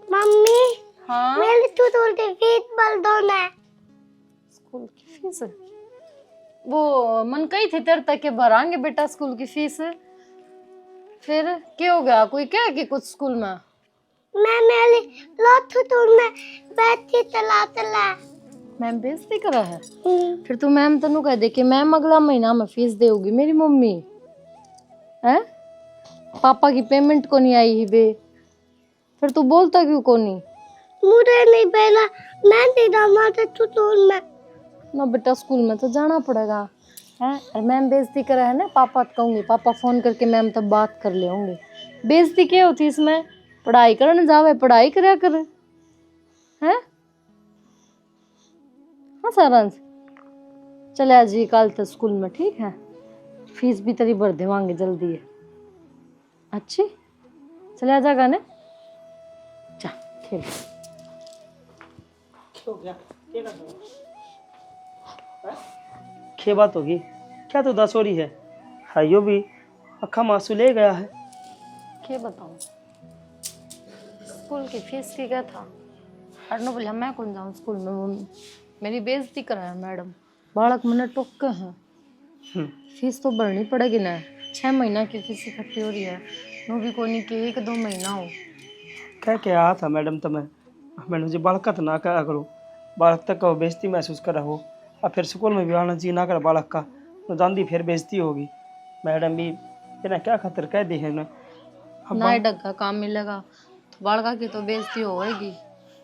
Mummy हाँ मेरे तो थोड़ी फीस भर दो ना। स्कूल की फीस वो मन कही थी तेरे तक के भरांगे बेटा स्कूल की फीस। फिर क्या हो गया, कोई क्या कि कुछ स्कूल में? मैं मेरी लोथू तो मैं बैठी तला तला। मैम बेइज्जती करा है? फिर तू मैम तनु कह दे कि मैम अगला महीना में फीस देगी मेरी मम्मी है। पापा की पेमेंट को नहीं आई ही बे, फिर तू बोलता क्यों को नहीं? मुझे नहीं पहला मैं नहीं जाना तो तू मैं ना बेटा स्कूल में तो जाना पड़ेगा है। और मैम बेइज्जती करा है ना, पापा कहूंगी, पापा फोन करके मैम तब बात कर ले होंगे। बेइज्जती क्या होती इसमें? पढ़ाई करने जावे, पढ़ाई करया करे है। हाँ सारांश चले आज ही कल तो स्कूल में, ठीक है? फीस भी तेरी भर देवांगे जल्दी है। अच्छी चले आ जाएगा ने, जा खेल। क्या बात होगी? क्या तो दस हो रही है? हाइयो भी अखा मासू ले गया है। क्या बताऊं, स्कूल की फीस की क्या था? अरनो बोला मैं कौन जाऊं स्कूल में, वो मेरी बेइज्जती कराया मैडम। बालक मैंने टोक के हैं, फीस तो भरनी पड़ेगी ना। 6 महीना की फीस इकट्ठी हो रही है, वो भी कोनी की 1-2 महीना हो। कह के आया था मैडम तुम्हें, मैडम जी बालक का तो ना करा करो, बालक तक का बेइज्जती महसूस कर रहा हो और फिर स्कूल में भी आना जी ना कर बालक का तो जानती फिर बेइज्जती होगी। मैडम भी बिना क्या खातिर कह दी है ना। ना ही ढंग का काम मिलेगा तो बालका की तो बेइज्जती होगी,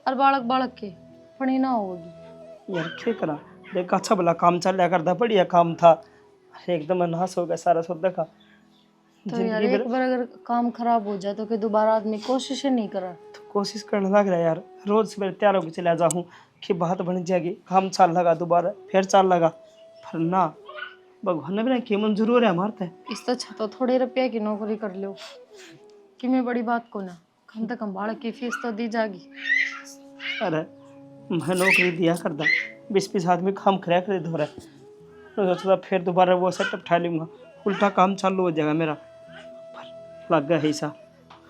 और बालक बालक की पढ़ी ना होगी। यार क्या करा, देख अच्छा भला काम चल रहा करता, बढ़िया काम था, एकदम नाश हो गया सारा सौदा का। तो यार एक बार अगर काम खराब हो जाए तो फिर दोबारा आदमी कोशिश ही नहीं करा। तो कोशिश करने लग रहा है यार, रोज सवेरे तैयार होकर चला जाऊँ कि बात बन जाएगी, काम चाल लगा दोबारा फिर चाल लगा, पर ना भगवान ने भी ना कि मंजूर हो रहा है हमारे। इस तो अच्छा तो थोड़े रुपया की नौकरी कर लो, कि मैं बड़ी बात को ना, कम से कम बालक की फीस तो दी जाएगी। अरे मैं नौकरी दिया करता, 20-20 आदमी काम कराया कर दो रहा है, सोचता फिर दोबारा वो सेटअप उठा लूँगा, उल्टा काम चालू हो जाएगा मेरा। पर लग गया है ऐसा,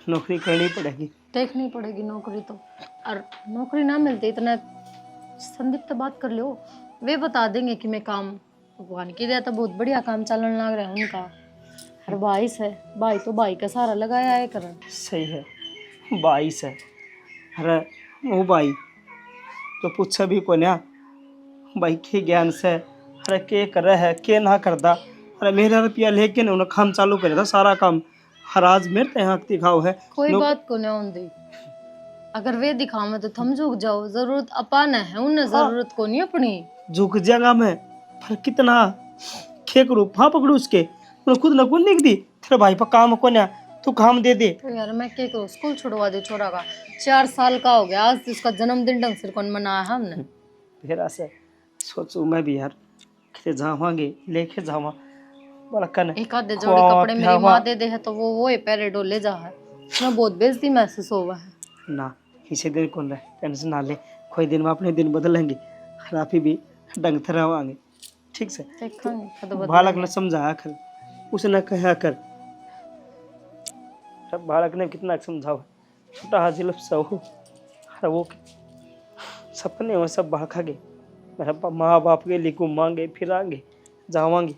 नौकरी करनी पड़ेगी। देखनी पड़ेगी नौकरी तो, और नौकरी ना मिलती इतना संदीप तो बात कर लो, वे बता देंगे कि मैं काम भगवान की दया तो बहुत बढ़िया काम चलने लग रहा है उनका। हर 22 है, भाई तो भाई का सहारा लगाया है करण। सही है, 22 है। अरे वो भाई तो पूछा भी को ना भाई के ज्ञान से, अरे के कर रहा है के ना करता, अरे मेरा रुपया लेके ना उन्हें काम चालू करे था सारा काम, हर आज मेरे ते हाथ दिखाओ है। कोई बात को ना होंदी, अगर वे दिखावे तो थम झुक जाओ, जरूरत अपाना है उन्हें, जरूरत को नहीं अपनी। झुक जाएगा मैं, पर कितना खे करूँ, हाँ पकड़ू उसके, उन्हें खुद न खुद दी तेरे भाई पर काम को ना तू काम दे दे। तो यार मैं क्या करूँ, स्कूल छुड़वा दे छोरा का, 4 साल का हो गया, आज उसका जन्मदिन ढंग से कौन मनाया है हमने। फिर ऐसे सोचू मैं भी यार कि जावांगे लेके जावा बड़कन एक आधे जोड़ी कपड़े मेरी माँ दे दे है तो वो ही पैरे डोले जा है, मैं बहुत बेइज्जती महसूस हुआ है ना। इसे दिन कौन रहे, टेंशन ना ले, कोई दिन में अपने दिन बदलेंगे, खराबी भी ढंग से रवांगे, ठीक से। देखेंगे कद बालक ने समझाया कर, उसने कहा कर, अब बालक ने कितना समझाओ, छोटा हाजिल हो, अरे वो सपने वो सब बालका के, मेरा माँ बाप के लिए घूमांगे फिरांगे जावांगे,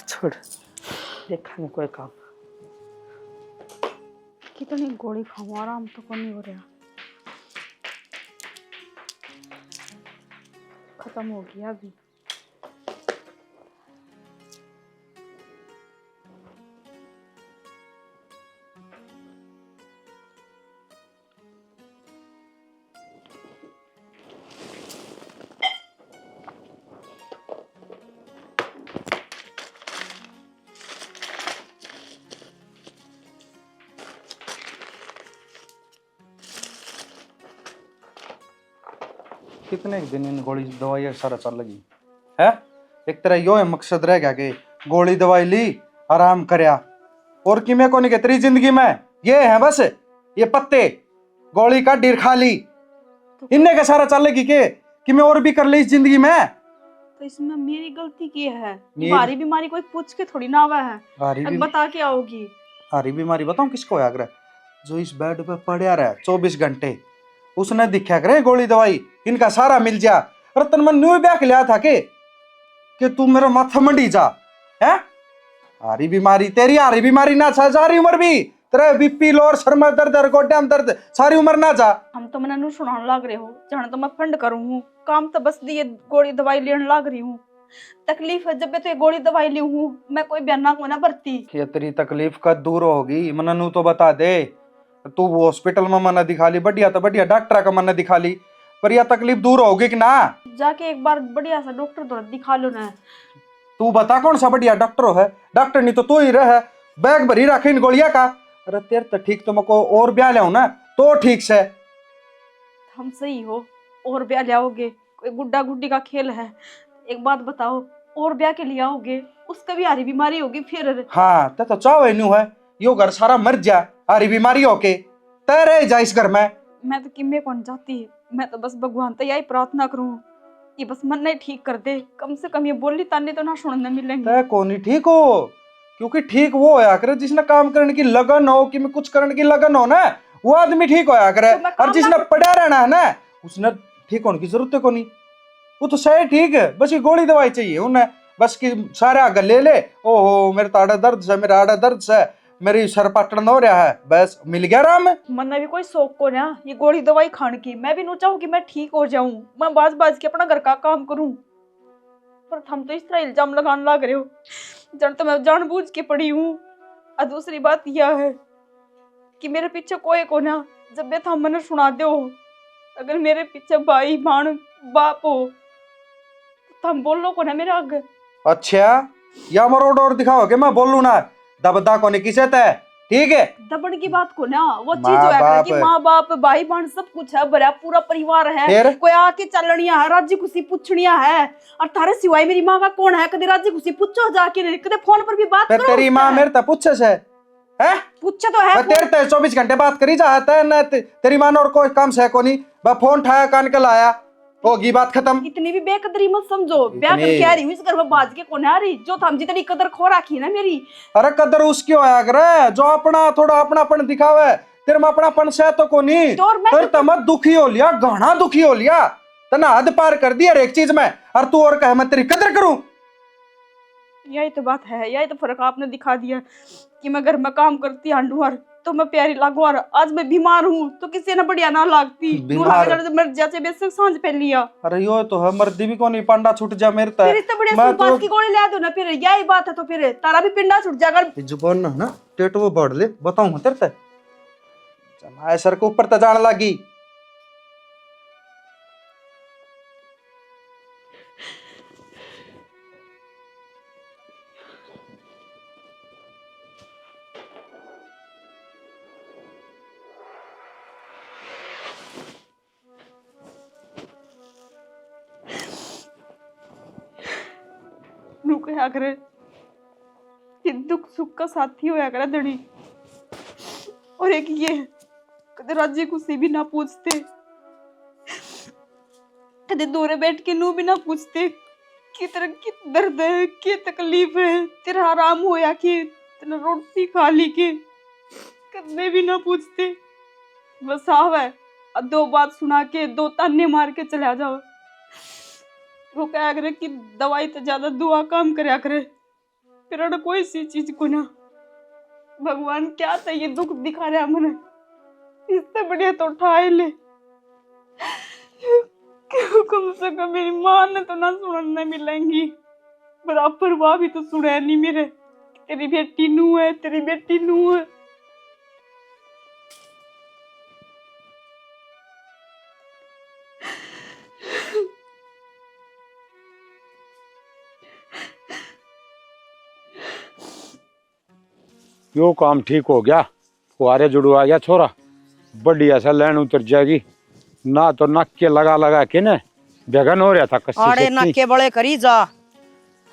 छोड़ देखेंगे कोई काम। कितनी गोली खाऊं, आराम तो नहीं हो रहा। खत्म हो गया अभी। कितने दिन इन गोली दवाई सारा चल लगी है। एक तरह यो है मकसद रह गया कि गोली दवाई ली आराम करया, और कि मैं कोनी के तेरी जिंदगी में ये है बस ये पत्ते गोली का डीर खा ली, इनने के सारा चल लगी के कि मैं और भी कर ली इस जिंदगी में। तो इसमें मेरी गलती की है? मेरी- भारी बीमारी कोई पूछ के थोड़ी ना आवा है, हारी अब बता के आओगी। हारी बीमारी बताऊं किसको है अगर जो इस बेड पे पड़ा रहा 24 घंटे, उसने दिखा करे गोली दवाई इनका सारा मिल जा। रतन मन न्यू ब्याह के लिया था कि तू मेरा माथा मंडी जा है। हारी बीमारी तेरी हारी बीमारी ना छा, सारी उम्र भी तेरा बीपी लोर, सर में दर्द, गोड्या में दर्द, सारी उम्र ना जा। हम तो मैंने सुनाने लग रहे हो, जाने तो मैं फंड करूँ हूँ, काम तो बस दिए गोली दवाई लेने लग रही हूँ। तकलीफ है जब मैं तो ये गोली दवाई ली हूँ, मैं कोई बयाना को ना भरती। ये तेरी तकलीफ कद दूर होगी मननू तो बता दे। तू वो हॉस्पिटल में मन दिखा ली, बढ़िया तो बढ़िया डॉक्टर का मन दिखा ली, पर यह तकलीफ दूर होगी कि ना? जाके एक बार बढ़िया सा डॉक्टर तो दिखा लो ना। तू बता कौन सा बढ़िया डॉक्टर है? डॉक्टर नहीं तो तू ही रह, बैग भरी रखे इन गोलियां का। अरे तेरे तो ठीक, तुम को और ब्याह ले ना तो ठीक से। हम सही हो और ब्याह ले आओगे? कोई गुड्डा गुड्डी का खेल है? एक बात बताओ, और ब्याह के लिए आओगे उसका भी हारी बीमारी होगी फिर। हाँ तो चाहो न्यू है यो घर सारा मर जा हारी बीमारी होके, तय रह जा इस घर में। मैं तो किम्मे कौन चाहती, मैं तो बस भगवान तो यही प्रार्थना करूँ ये बस मन नहीं ठीक कर दे, कम से कम ये बोली ताने तो ना सुनने मिलेंगे। तय कौन ही ठीक हो, क्योंकि ठीक वो होया करे जिसने काम करने की लगन हो, कि मैं कुछ करने की लगन हो ना, वो आदमी ठीक होया करे। तो मैं काम और जिसने पड़ा रहना है ना, उसने ठीक होने की जरूरत को नहीं। वो तो सही ठीक है, बस ये गोली दवाई चाहिए उन्हें, बस कि सारे आगे ले ले। ओहो मेरे तो आड़ा दर्द है, मेरा आड़ा दर्द है, मेरी सर पटन हो रहा है, बस मिल गया आराम। मन में भी कोई शौक को ना ये गोली दवाई खाने की, मैं भी नहीं चाहूँ कि मैं ठीक हो जाऊं, मैं बाज बाज के अपना घर का काम करूं। पर हम तो इस तरह इल्जाम लगाने लग रहे हो, जन तो मैं जानबूझ के पड़ी हूँ। और दूसरी बात यह है कि मेरे पीछे कोई को ना, जब मैं था मैंने सुना दो, अगर मेरे पीछे भाई बहन बाप हो तो हम बोलो को ना मेरे आगे। अच्छा या मरोड़ और दिखाओ कि मैं बोलूं ना, दबदा को नहीं किसे तय, ठीक है? दबड़ की बात को ना, वो चीज माँ है बाप कि माँ बाप भाई बहन सब कुछ है, बड़ा पूरा परिवार है, फिर? कोई आके चलनिया है, राजी खुशी पूछनिया है। और थारे सिवाय मेरी माँ का कौन है? कदे राजी खुशी पूछो जाके, कदे फोन पर भी बात करो। तेरी माँ मेरे तक पूछे से है? पूछे तो है, तेरे ते 24 घंटे बात करी जाता है ना, तेरी माँ ने और कोई काम से को नहीं, बस फोन उठाया कान के लाया, होगी बात खत्म। इतनी भी बेकदरी मत समझो, ब्याह इतनी- करके आ रही हूँ इस घर में, बाज के कौन आ रही जो हम जितनी कदर खो रखी ना मेरी। अरे कदर उसकी होया करे जो अपना थोड़ा अपनापन दिखावे, तेरे में अपनापन से तो को नहीं। तो और मैं तेरे तमत दुखी हो लिया, घना दुखी हो लिया, तना हद पार कर दी हर एक चीज में, और तू और कहे मैं तेरी कदर करूं। यही तो बात है, यही तो फर्क आपने दिखा दिया कि मैं घर में काम करती हांडूर तो मैं प्यारी लागू, और आज मैं बीमार हूँ तो किसी ने बढ़िया ना लागती। मर जैसे बेसिक सांझ पे लिया। अरे यो तो है मर्दी भी को नहीं, पांडा छूट जा मेरे तक। फिर इतना बढ़िया सुपास की गोली ले दो ना, फिर यही बात है तो फिर तारा भी पिंडा छूट जाएगा। जुबान ना ना टेट वो बढ़ ले, बताऊं मैं तेरे तक जमाए सर के ऊपर तो जाने लगी। रुकया करे कि दुख सुख का साथी होया करे धनी, और एक ये कदे राजी खुशी भी ना पूछते, कदे दूर बैठ के नू भी ना पूछते कि तेरा कित दर्द है, क्या तकलीफ है, तेरा आराम होया कि तेरा रोटी खा ली के, कदे भी ना पूछते। बस आवे और दो बात सुना के दो ताने मार के चला जाओ। वो क्या करे कि दवाई तो ज्यादा दुआ काम करया करे, फिर कोई सी चीज को ना। भगवान क्या था ये दुख दिखा रहा मने, इससे बढ़िया तो उठाए ले। कम से कम मेरी माँ ने तो ना सुनने मिलेंगी, बराबर वह भी तो सुने नहीं मेरे, तेरी बेटी नू है, तेरी बेटी नू है। यो काम ठीक हो गया, फुहारे जुड़वा गया छोरा, बढ़िया सा लैन उतर जाएगी ना, तो नक के लगा लगा के न बेगन हो रहा था कस्सी आड़े से नक्के बड़े करी जा।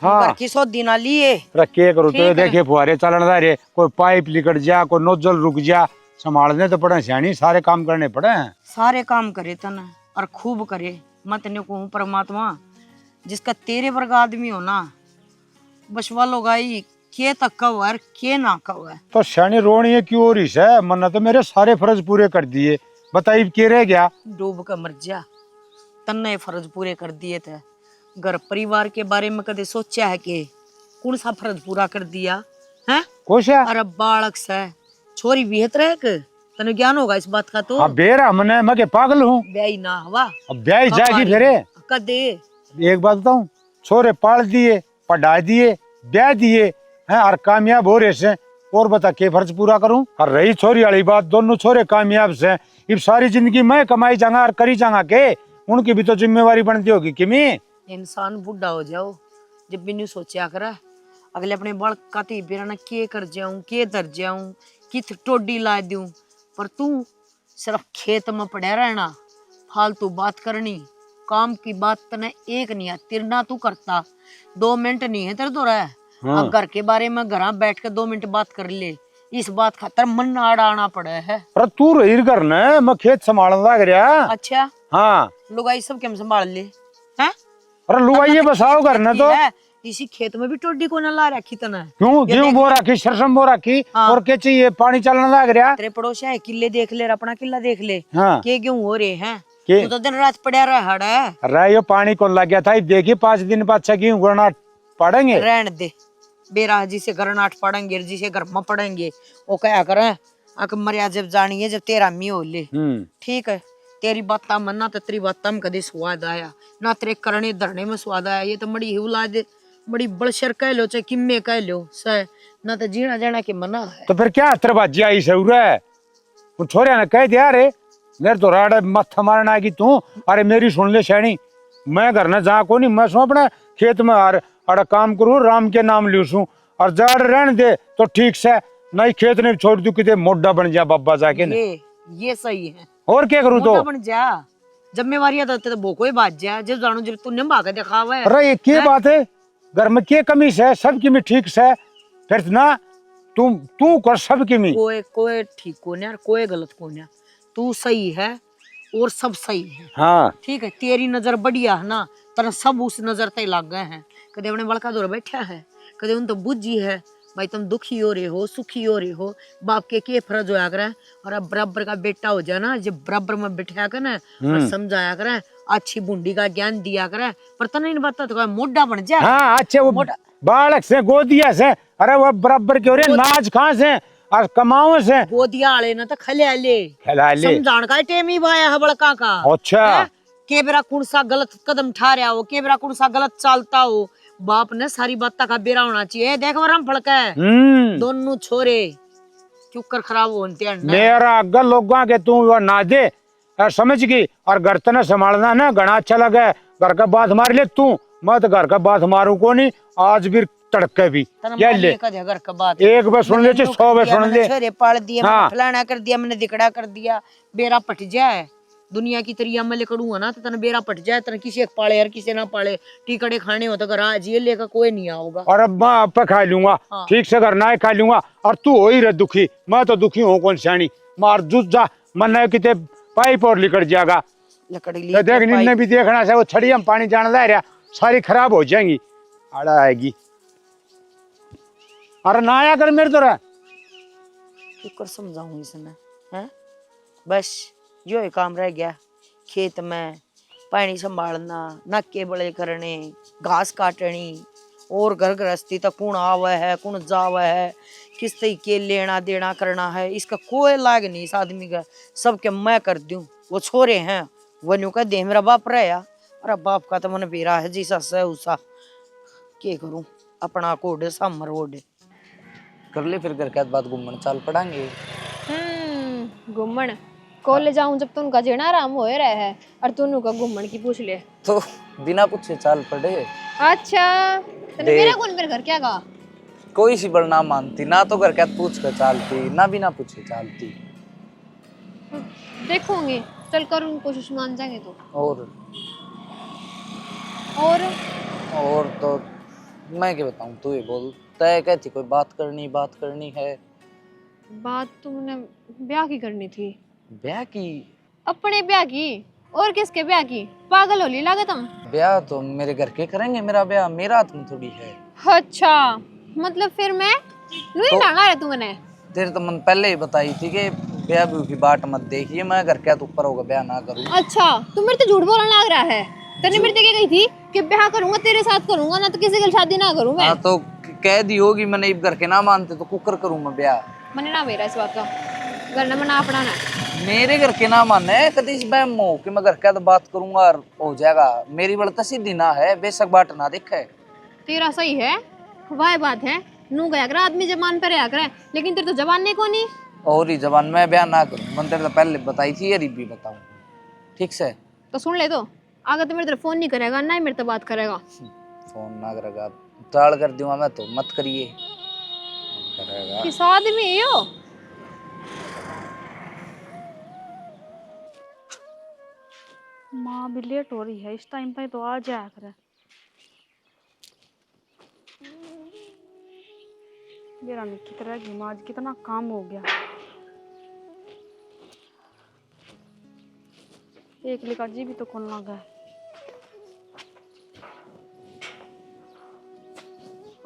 हाँ किसो दिना लिए रखे करो तो ठीक है। देखिए फुहारे चलन रहे, कोई पाइप लिकट जा, कोई नोजल रुक जा, संभालने तो पड़े सियाणी, सारे काम करने पड़े हैं। सारे काम करे तन और खूब करे, मत ने को परमात्मा जिसका तेरे वर्ग आदमी हो ना, बस वालो गाई के तक कव है के ना कव है। तो शानी रोनी है क्यों हो रही है? मन्ना तो मेरे सारे फर्ज पूरे कर दिए, बताइए के रह गया? डूब कर मर जा, तन्ने फर्ज पूरे कर दिए थे। घर परिवार के बारे में कदे सोचा है कि कौन सा फर्ज पूरा कर दिया है? कुछ है? अरे बालक से छोरी बेहतर है कि तने ज्ञान होगा इस बात का। तो अब बेरा मने मैं के पागल हूँ। ब्याही ना हवा अब ब्याह जाएगी फिर। कदे एक बात बताऊं, छोरे पाल दिए, पढ़ा दिए, ब्याह दिए हैं और कामयाब हो रहे से, और बता के फर्ज पूरा करूं? और रही छोरी वाली बात, दोनों छोरे कामयाब से, अब सारी जिंदगी मैं कमाई जाऊंगा और करी जाऊंगा के, उनकी भी तो जिम्मेवारी बनती होगी कि मैं। इंसान बुढ़ा हो जाओ जब भी नहीं सोचा करा अगले अपने बड़ काती बेरा के कर जाऊं के दर जाऊं कित टोडी ला दूं, पर तू सिर्फ खेत में पड़ा रहना, फालतू बात करनी, काम की बात तने एक नहीं है तिरना तू करता, 2 मिनट नहीं है तेरे तो रहा। हाँ। अब घर के बारे में घर बैठ के 2 मिनट बात कर ले, इस बात खातर मन आड़ा आना पड़ा है। पर तू रही करना, मैं खेत संभालने लग रहा। अच्छा हाँ, लुगाई सब क्या संभाल ले हैं? अरे लुगाइये बसाओ करना तो इसी खेत में भी टोडी को ना ला रखी तना। क्यों? गेहूं बो रखी, सरसों बो रखी, हाँ। और क्या चाहिए? पानी चलने लग रहा। तेरे पड़ोसी है किले देख ले, अपना किला देख ले, हाँ। के गेहूं हो रहे हैं? के? तू तो दिन रात पड़ा रहा है। अरे ये पानी को लग गया था, देखिए 5 दिन बाद गेहूं गुड़ना पड़ेंगे। रहन दे बेरा, जिसे घर नाट पड़ेंगे जिसे घर में पड़ेंगे वो क्या करे अक मरिया जब जानिए जब तेरा मी हो ले। ठीक है, तेरी बात मन्ना तो तेरी बात में कदे स्वाद आया ना, तेरे करने धरने में स्वाद आया। ये तो बड़ी हिवला दे, बड़ी बड़शर कह लो चाहे किम्मे कह लो सह, ना तो जीना जाना के मना है। तो फिर क्या तरबाजी आई से है? वो छोरे ने कह दिया, अरे मेरे तो राड मत्था मारना है कि तू, अरे मेरी सुन ले शैनी, मैं घर न जा को नहीं, मैं सो अपने खेत में अरे काम करूँ, राम के नाम लियो सू, और जाड़ रहने दे तो ठीक से, नहीं खेत ने छोड़ दू कि मोटा बन जा बाबा जाके। ये सही है, और क्या करूँ? तो बन जा, जिम्मेवारियां तो बोको ही बात जा, जब जानो जब तूने भागा दिखा हुआ है। अरे ये क्या बात है? घर में क्या कमी है? सबकी में ठीक से, फिर ना तू कर सबकी में। कोई ठीक को नहीं, कोई गलत को नहीं, तू सही है और सब सही है। हाँ ठीक है, तेरी नजर बढ़िया है ना, तरह सब उस नजर ते लग गए हैं। कदे अपने बड़का दौर बैठा है, कदे उन तो बुझी है भाई तुम दुखी हो रहे हो सुखी हो रहे हो, बाप के फर्ज होया करे, और अब बराबर का बेटा हो जाए ना, जब बराबर में बिठाया करे और समझाया करे, अच्छी बूंदी का ज्ञान दिया करे, पर तने नहीं बता तो मोटा बन जाए। हाँ, अच्छा वो बालक से गोदिया से, अरे वो बराबर क्यों रे, नाच कहाँ से और कमाओ से? गोदिया आले ना तो खले समझाण का टेम ही वाया है बड़का का। अच्छा के बेरा कौन सा गलत कदम उठा रहा हो, के बेरा कौन सा गलत चालता हो, बाप ने सारी बात का बेरा होना चाहिए। देख वरम फड़का है दोनों छोरे क्यों कर खराब होते मेरा अगर लोगों के तू वो ना दे समझ गई, और घर तना संभालना ना घना अच्छा लगा, घर का बात मार ले तू, मैं तो घर का बात मारू को नहीं, आज भी तड़के भी क्या ले घर का बात एक बार सुन ले 100 बार सुन ले। छोरे पाल दिए, हाँ। फलाना कर दिया, मैंने दिकड़ा कर दिया, बेरा पट जाए दुनिया की तरिया में लेकर ना तो तना बेरा पट जाए, तना किसी एक पाले यार किसी ना पाले, टिकड़े खाने हो तो घर आज ये लेकर कोई नहीं आओगा। और अब मैं आप खा लूंगा। हाँ। ठीक से घर ना खा लूंगा, और तू हो ही रह दुखी, मैं तो दुखी हूँ कौन सियानी, मार जुट जा मन है कितने पाइप और लिकड़ जाएगा। लकड़ी देख निन्ने भी देखना से वो छड़ी हम पानी जाने ला रहा, सारी खराब हो जाएंगी, आड़ा आएगी। अरे ना आया कर मेरे तो रहा कर समझाऊं इसने हैं, बस यो ही काम रह गया, खेत में पानी संभालना, नाके बड़े करने, घास काटनी, और घर गृहस्थी तक कौन आवे है कौन जावे है, किस तरीके लेना देना करना है, इसका कोई लाग नहीं इस आदमी का, सबके मैं कर दूं। वो छोरे हैं वनु का दे मेरा बाप रहा, अरे बाप का तो मन बेरा है जिसा से उसा, के करूं अपना कोडे सामर ओडे कर ले फिर घर के बाद घूमने चल पड़ांगे। घूमन कॉलेज जाऊं जब तो उनका जेना आराम हो रहा है, और तू का घूमन की पूछ ले तो बिना पूछे चल पड़े। अच्छा तने मेरा कौन मेरे घर क्या कहा? कोई सी बड़ ना मानती ना, तो घर के पूछ कर चलती ना, बिना पूछे चलती। देखूंगी, चल कर उन कोशिश मान जाएंगे तो। और तो मैं क्या बताऊं, तू ही बोल, तय कहती कोई बात करनी है। बात तो मैंने ब्याह की करनी थी। ब्याह की? अपने ब्याह की। और किसके ब्याह की? पागल होली लागत हम। ब्याह तो मेरे घर के करेंगे, मेरा ब्याह मेरा हाथ में थोड़ी है। अच्छा, मतलब फिर मैं लुई तो डाला है तू मैंने। तेरे तो मन पहले ही बताई थी कि ब्याह ब्याह की बाट मत देखिए, मैं घर के तो ऊपर होगा ब्याह ना करूँ। अच्छा, तू मेरे से झूठ बोलने लग रहा है। तेने मेरे से क्या कही थी कि ब्याह करूंगा तेरे साथ करूंगा, ना तो किसी की शादी ना करूं मैं। हाँ तो कह दी होगी मैंने, इब घर के ना मानते तो कुकर करूँ मैं ब्याह। मैंने ना मेरा इस बात का घर ना मना अपना ना। मेरे घर के ना माने कभी इस बहम हो कि मैं घर के तो बात करूंगा और हो जाएगा। मेरी बल तो सीधी ना है, बेशक बाट ना देखे। तेरा सही है, वह बात है। नू गया कर आदमी जबान पर रहा करे, लेकिन तेरे तो जबान नहीं कोनी। और ही जबान में ब्याह ना करूँ, मैंने तेरे तो पहले बताई थी, ये भी बताऊँ ठीक से। तो सुन ले, तो आगे तो मेरे तरफ फोन नहीं करेगा, ना ही मेरे से बात करेगा। फोन ना करेगा टाल कर दूंगा मैं, तो मत करिए। करेगा किस आदमी है यो? माँ भी लेट हो रही है, इस टाइम पे तो आ जाया करे। मेरा निकी तरह की माँ, आज कितना काम हो गया। एक लिखा जी भी तो कौन लगा है।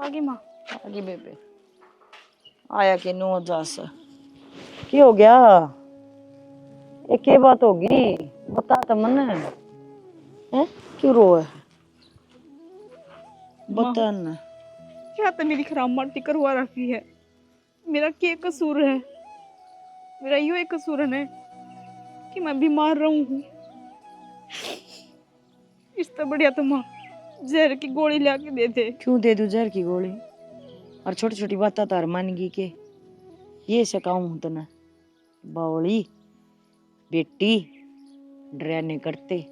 आगे माँ। आगे बेबे आया के नो जा सा की हो गया? ये क्या बात होगी, बता तो मन है क्यों रोए? बता ना। क्या तो मेरी खराब माटी करवा रखी है। मेरा क्या कसूर है? मेरा यो एक कसूर है कि मैं बीमार रहूं। इससे बढ़िया तो माँ जहर की गोली ला के दे दे। क्यों दे दूं जहर की गोली? और छोटी छोटी बातें तार मानेगी के? ये सकाऊं हूं तना बावली बेटी डरा नहीं करते।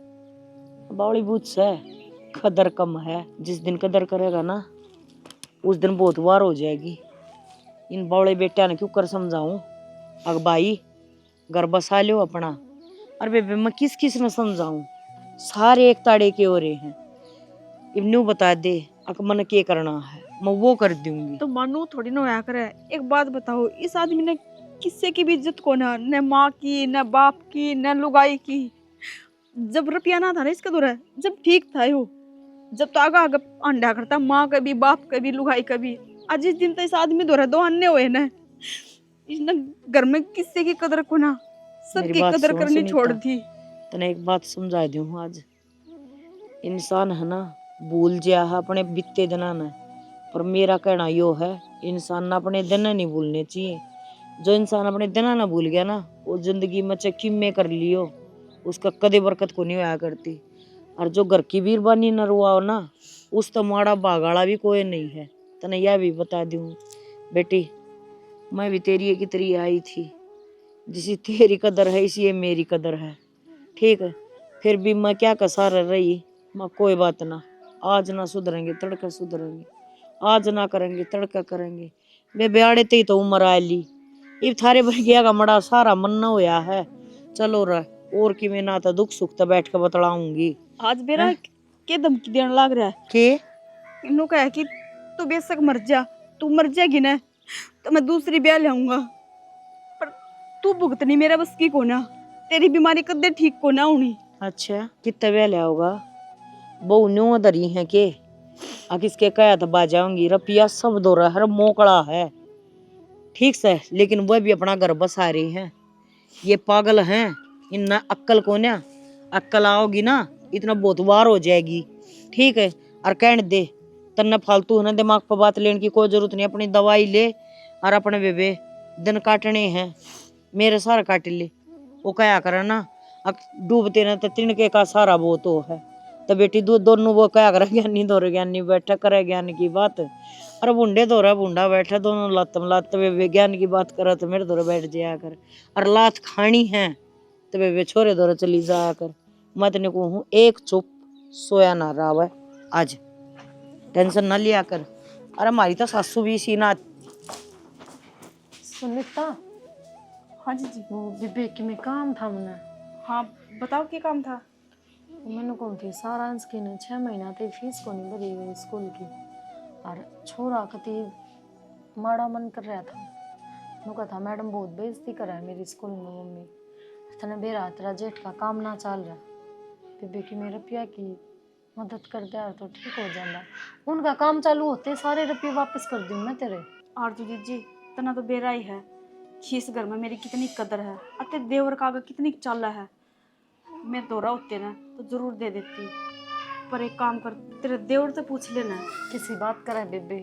बावली बूझ से कदर कम है, जिस दिन कदर करेगा ना उस दिन बहुत वार हो जाएगी। इन बावले बेटिया ने क्यों कर समझाऊं? अग भाई घर बसा लो अपना। और बेबे मैं किस किस ने समझाऊं? सारे एक ताड़े के हो रहे हैं। इब्नू बता दे अक मन के करना है, मैं वो कर दूंगी। तो मानो थोड़ी ना होया करे। एक बात बताओ, इस आदमी ने किससे की भी इज्जत को ना, न माँ की न बाप की न लुगाई की। जब रुपया ना था ना इसका दूर है, जब ठीक था यो, जब तो आगा आगा अंडा करता माँ का भी बाप का भी लुगाई का भी। आज इस दिन तो इस आदमी दो दो अन्य हुए ना। इसने घर में किससे की कदर को ना, सबकी कदर करनी छोड़ दी। तने एक बात समझा दूं आज, इंसान है ना भूल गया है अपने बीते दिना ने, पर मेरा कहना यो है इंसान ना अपने दिन नहीं भूलने चाहिए। जो इंसान अपने दिन ना भूल गया ना, वो जिंदगी में चक्की में कर लियो उसका कदे बरकत को नहीं होया करती। और जो घर की बीरबानी न रुआओ ना, उस तो माड़ा बागाड़ा भी कोई नहीं है। तने यह भी बता दूं बेटी, मैं भी तेरी की तरी आई थी। जिसी तेरी कदर है इसी मेरी कदर है, ठीक है। फिर भी मैं क्या कसार रही, मैं कोई बात ना। आज ना सुधरेंगे तड़का सुधरेंगे, आज ना करेंगे तड़का करेंगे। बे ब्याड़े ते तो उम्र आ ली, इब थारे भर गया का मड़ा सारा मन न होया है। चलो रे और कि मैं ना तो दुख सुख तो बैठ के बतलाऊंगी। आज मेरा के धमकी देने लग रहा है के इन्हों कहा कि तू बेशक मर जा, तू मर जाएगी ना तो मैं दूसरी ब्याह लाऊंगा, पर तू भुगतनी मेरा बस की को ना। तेरी बीमारी कदे ठीक को ना होनी। अच्छा कितना ब्याह लिया होगा? बहु न्यू दरी है के आ किसके कया तो बाजाऊंगी। रुपया सब दो रहा है, मोकड़ा है ठीक से, लेकिन वह भी अपना घर बसा रही है। ये पागल हैं, इन अक्कल को ना, अक्कल आओगी ना इतना बहुत वार हो जाएगी, ठीक है। और कहने दे तन्ने फालतू है ना दिमाग पर बात लेने की कोई जरूरत नहीं। अपनी दवाई ले और अपने बेबे दिन काटने हैं, मेरे सारा काट ले। वो कया करे ना डूबते ना तो तिनके का सारा वो तो है। तो बेटी दोनों वो कया करे ज्ञानी दो ज्ञानी बैठा करे ज्ञान की बात, अरे बुंडे दो रहा बुंडा बैठा, दोनों लत लत बेबे ज्ञान की बात करे तो मेरे दौरे बैठ जाया कर। और लात खानी है तो बेबे छोरे दौरे चली जाया कर। मैं तेने कहूँ एक चुप सोया ना रहा आज, टेंशन ना लिया कर। अरे हमारी तो सासू भी इसी ना। सुनीता, हाँ जी जी। वो विवेक में काम था मने। हाँ बताओ क्या काम था? मैंने कौन थी सारांश की ने 6 महीना ते फीस को नहीं भरी गई स्कूल की, और छोरा कती माड़ा मन कर रहा था। नुका था मैडम बहुत बेइज्जती कर रहा है मेरी स्कूल में। मम्मी तने बेरा तेरा जेठ का काम ना चल रहा, बेबे की मेरे रुपया की मदद कर दे यार तो ठीक हो जाना। उनका काम चालू होते सारे रुपये वापस कर दूँ मैं तेरे। आरजू दीदी तना तो बेरा ही है कि इस घर में मेरी कितनी कदर है, अते देवर का कितनी चाला है। मैं दोरा होते ना तो जरूर दे देती, पर एक काम कर, तेरे देवर से पूछ लेना। किसी बात करे बेबे,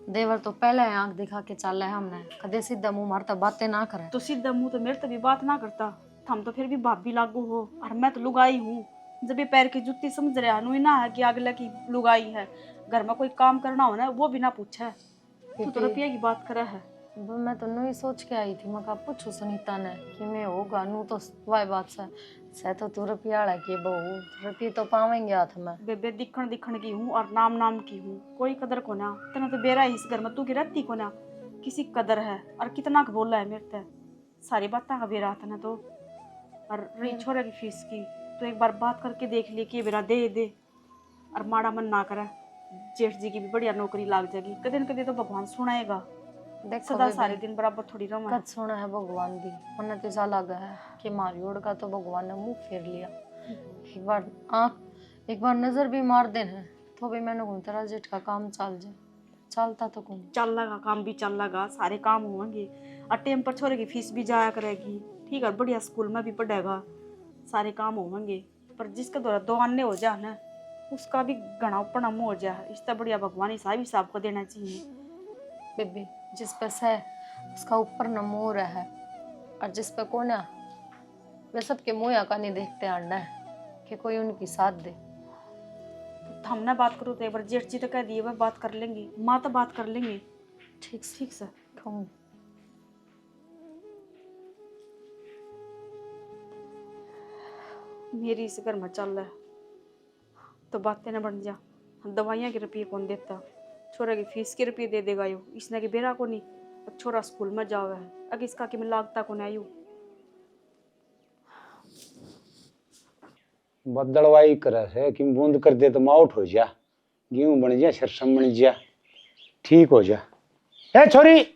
देवर तो पहले आंख दिखा के चला है हमने, कदे सीधा मुंह मारता बातें ना करे। तो सीधा मुंह तो मेरे तभी बात ना करता, थम तो फिर भी भाभी लागू हो और मैं तो लुगाई हूँ। जब ये पैर की जुत्ती समझ रहा है ना है कि अगला की लुगाई है, घर में कोई काम करना हो ना वो भी ना पूछे, तू तो रुपये की बात करे है। वो मैं तो नहीं सोच के आई थी, मैं कहा पूछू सुनीता ने कि मैं होगा नू तो वाई बात से तो तू रुपया ला के बहू रुपये तो पावेंगे हाथ में। बेबे दिखण दिखण की हूँ और नाम नाम की हूँ, कोई कदर को ना। तना तो बेरा इस घर में तू की रहती को ना किसी कदर है, और कितना बोला है मेरे ते सारी बातें का बेरा था ना। तो और रही छोरे की फीस की तो एक बार बात करके देख ली कि बेरा दे दे, और माड़ा मन ना करे। जेठ जी की भी बढ़िया नौकरी लाग जाएगी, कदे न कदे तो भगवान सुनाएगा। देख सदा सारे दिन बराबर थोड़ी रहो। कद सुना है भगवान भी, उन्हें तो ऐसा लगा है कि मारी ओढ़ का तो भगवान ने मुंह फेर लिया। एक बार नजर भी मार देना तो भी मैंने कहूँ तेरा जेठ का काम चल जाए, चलता तो कौन चल लगा, काम भी चल लगा, सारे काम होंगे, और टाइम पर छोरे की फीस भी जाया करेगी, ठीक है, बढ़िया स्कूल में भी पढ़ेगा, सारे काम होंगे। पर जिसका द्वारा दो अन्य हो जाए ना उसका भी घना ऊपर मुँह हो जाए, इससे बढ़िया भगवान हिसाब को देना चाहिए। बेबी जिस पे है उसका ऊपर न मोर है, और जिस पे कोना वे सबके मुँह का नहीं देखते अंडा है कि कोई उनकी साथ दे। तो हमने बात करूँ तो एक बार जेठ जी तो कह दिए वह बात कर लेंगे, माँ तो बात कर लेंगे। ठीक सर कहूँ मेरी इस घर में चल रहा है तो बातें न बन जा। दवाइयाँ के रुपये कौन देता, छोरा की फीस के रुपये दे देगा यो, इसने के बेरा को नहीं। अब छोरा स्कूल में जावे है, अगर इसका कि मैं लागता को नहीं आयु। बदलवाई करे है कि बूंद कर दे तो माउट हो जा, गेहूं बन जा, सरसम बन जा, ठीक हो जा। ए छोरी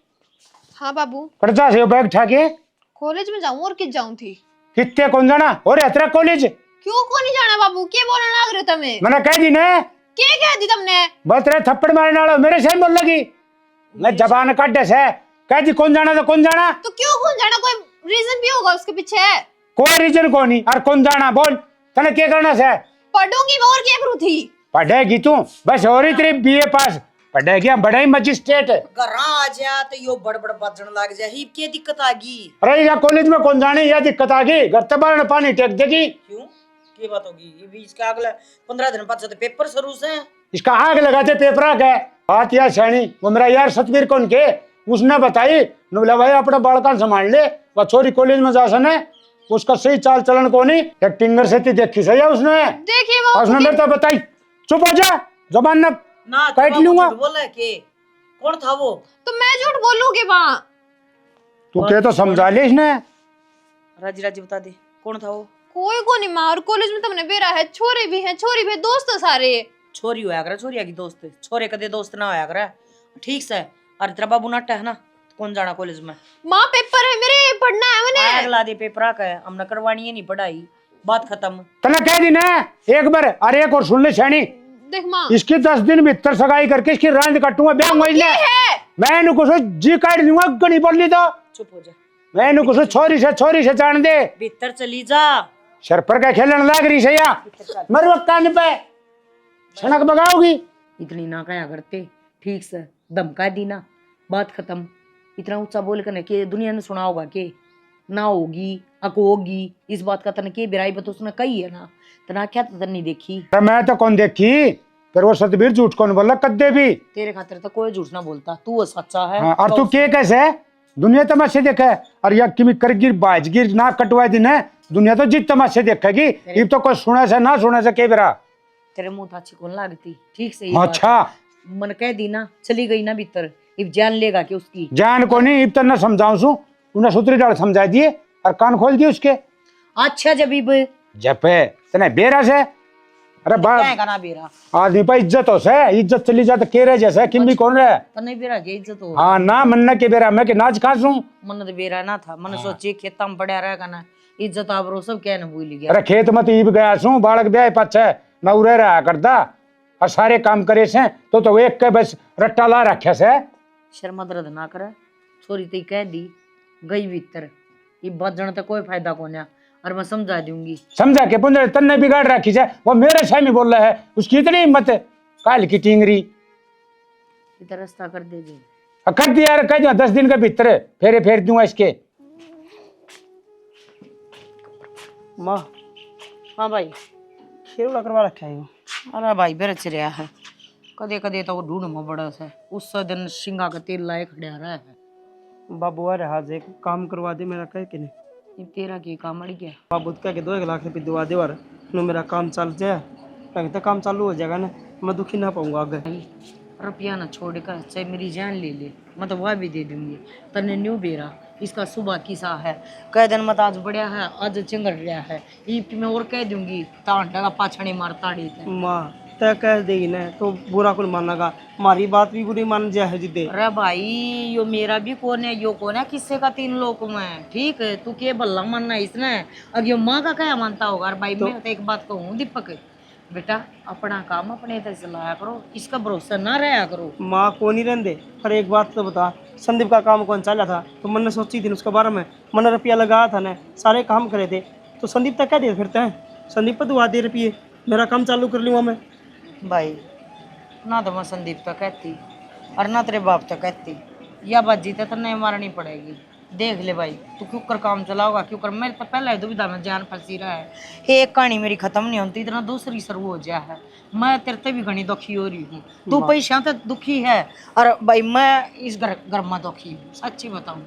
हाँ बाबू, पड़ता से बैग ठाके कॉलेज में जाऊं और किस जाऊं थी। कितने कौन जाना और तेरा कॉलेज क्यों को नहीं जाना बाबू, के बोलने लग रहे तमे। मैंने कह दी ने के कह दी तुमने। बस तेरे थप्पड़ मारने वाला मेरे से बोल लगी, मैं जबान काटे से कह दी कौन जाना तो कौन जाना। तो क्यों कौन जाना, कोई रीजन भी होगा उसके पीछे। कोई रीजन को नहीं, और कौन जाना बोल, तने क्या करना से। पढ़ूंगी मैं और क्या करूँ थी। पढ़ेगी तू बस, हो रही तेरी बीए पास, पढ़ेगी बड़ा ही मजिस्ट्रेट। घरा आ जा तो यो बड़बड़ बजन लग जा, ही क्या दिक्कत आ गई। अरे या कॉलेज में कौन जाने, या दिक्कत आ गई, घर तो बाहर पानी टेक देगी। क्यों की बात होगी, ये भी इसके अगले 15 दिन बाद से पेपर शुरू से। इसका आग लगाते पेपर के बात यार सैनी, वो मेरा यार सतवीर कौन के उसने बताई, बोला भाई अपना बालका संभाल ले, वह छोरी कॉलेज में जा सने, उसका सही चाल चलन को नहीं, एक टिंगर से देखी सही है उसने, देखिए उसने मेरे तो बताई। चुप हो जा, जबान ना काट लूंगा। बोला के कौन था वो, तो मैं झूठ बोलूंगी वहाँ। तू के तो समझा ले इसने। राजी राजी बता दे कौन था वो। कोई को नहीं मार, कॉलेज में तुमने बेरा है, छोरे भी हैं, छोरी भी है, दोस्त है सारे। छोरी होया करे, छोरिया की दोस्त, छोरे कदे दोस्त ना होया करे, ठीक से। और तेरा बाबू नट है ना, कौन जाना कॉलेज में। माँ पेपर है मेरे, पढ़ना है मैंने। अगला दे पेपर का है, हमने करवानी है नहीं पढ़ाई, बात खत्म। तने कह दी ना एक बार, अरे एक और सुन ले सैनी, देख माँ इसकी 10 दिन भीतर सगाई करके इसकी रांद कटूंगा, ब्याह महीने मैं कुछ जी काट दूंगा, गनी बोल ली तो चुप हो जा। मैं कुछ छोरी से जान दे, भीतर चली जा। सर पर का खेलन लाग रही से या मर वक्त कान पे छनक बगाओगी। इतनी ना कया करते, ठीक से धमका दी ना, बात खत्म। इतना ऊंचा बोल कर के दुनिया ने सुना होगा के ना होगी अको होगी, इस बात का तने के बिराई बत उसने कही है ना, तना क्या तन नहीं देखी। तो मैं तो कौन देखी, फिर वो सतबीर झूठ कौन बोला कद्दे भी। तेरे खातिर तो कोई झूठ ना बोलता, तू सच्चा है। हाँ, और तू के कैसे दुनिया तमाशे देखे, और या किमी करगिर बाजगिर ना कटवाए दिन है, दुनिया तो जीत तमाशे देखेगी। ये तो कोई सुने से ना सुने से के बिरा तेरे मुंह अच्छी कौन लगती, ठीक से। अच्छा मन कह दी ना, चली गई ना भीतर, इब जान लेगा कि उसकी जान को नहीं, इब तो ना समझाऊं सू, उन्हें सूत्री डाल समझा दिए और कान खोल दिए उसके। अच्छा जब जपे तने बेरा से अरे कहेगा ना बेरा आदमी पर इज्जत हो से, इज्जत चली जाए तो के रह जैसे किम भी कौन रहे। तो नहीं बेरा के इज्जत हो हाँ ना मन के बेरा मैं के नाच खासू। मन तो बेरा ना था, मन सोची खेता में पड़ा रहेगा ना, इज्जत आबरो सब कहने भूल गया। अरे खेत मत ईब गया सू, बालक ब्याह पाछे मैं उरे रहा करता और सारे काम करे से तो एक के बस रट्टा ला रखे से। शर्मा दर्द ना करे, छोरी ते कह दी गई भीतर, ये बजन तो कोई फायदा को ना, और मैं समझा दूंगी। समझा के पुंज तन्ने बिगाड़ रखी है, वो मेरे सामने बोल रहा है, उसकी इतनी हिम्मत है काल की टिंगरी। इधर रास्ता कर दे जी। कर दिया यार, कह दिया 10 दिन के भीतर फेरे फेर दूंगा इसके। माँ हाँ भाई खेल करवा रखा है। अरे भाई बेरच रहा है, कदे कदे तो वो ढूंढ में बड़ा से, उस दिन सिंगा का तेल लाए खड़ा रहा है। बाबू आ रहा आज एक काम करवा दे मेरा, कह के नहीं ये तेरा की काम अड़ गया। बाबू कह के 2 लाख रुपये दिवा दे और नो मेरा काम चल जाए, कहीं तो काम चालू हो जाएगा ना, मैं दुखी ना पाऊंगा आगे। भाई रुपया ना छोड़ कर चाहे मेरी जान ले ले, मैं तो वह भी दे दूंगी। तने न्यू बेरा इसका सुबह किसा है, कह दिन मत आज बढ़िया है, आज चिंगड़ रहा है, ये मैं और कह दूंगी तांटा का पाछड़ी मारता डी थे। माँ तय कह देगी ना तो बुरा कौन मानेगा, हमारी बात भी बुरी मान जाए जिदे। अरे भाई यो मेरा भी कौन है, यो कौन है किससे का 3 लोग में, ठीक है तू के भला मानना इसने, अब यो माँ का क्या मानता होगा। भाई मैं तो एक बात कहूँ दीपक बेटा, अपना काम अपने तरह चलाया करो, इसका भरोसा ना रहा करो। माँ को नहीं रहते, पर एक बात तो बता, संदीप का काम कौन चला था तो मैंने सोची थी उसके बारे में, मैंने रुपया लगाया था ना, सारे काम करे थे, तो संदीप तक क्या दे फिरते हैं, संदीप पर दुआ दे रुपये, मेरा काम चालू कर लूँगा मैं। भाई ना तो मैं संदीप तक कहती और ना तेरे बाप तक कहती, या बात जीते तो नहीं मारनी पड़ेगी। देख ले भाई तू क्यों कर काम चलाओगा, क्यों कर, मेरे तो पहले दुविधा में जान फंसी रहा है, एक कहानी मेरी खत्म नहीं होती इतना दूसरी शुरू हो जाए है, मैं तेरे से भी घनी दुखी हो रही हूँ, तू पैसा तो दुखी है और भाई मैं इस घर में दुखी हूँ, सच्ची बताऊँ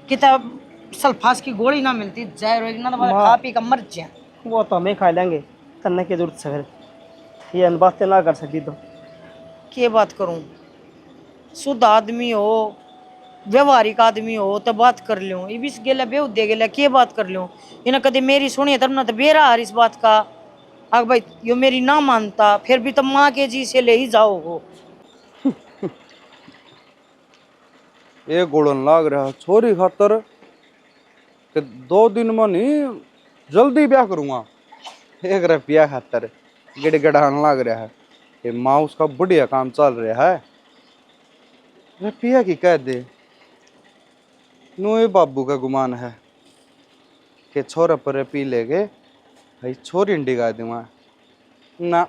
कि तब सल्फास की गोली ना मिलती जाए रोगी ना तो खा पी कर मर जाए। वो तो हमें खा लेंगे, करने की जरूरत से ये बातें ना कर सकती तो क्या बात करूं, शुद्ध आदमी हो व्यवहारिक आदमी हो तो बात कर लूं, ये भी गेला बेउद्दे गेला क्या बात कर लूं, इन्हें कदे मेरी सुनिए तब ना तो बेरा हार इस बात का, अगर भाई यो मेरी ना मानता फिर भी तो माँ के जी से ले ही जाओ हो। एक गोलन लाग रहा छोरी खातर कि 2 दिन में नहीं जल्दी ब्याह करूंगा, एक रुपया खातर गिड़गिड़ाने लग रहा है कि माँ उसका बढ़िया काम चल रहा है, रुपया की कह दे नोए बाबू का गुमान है कि छोरा पर पी लेगे भाई छोरी डिगा दूंगा ना,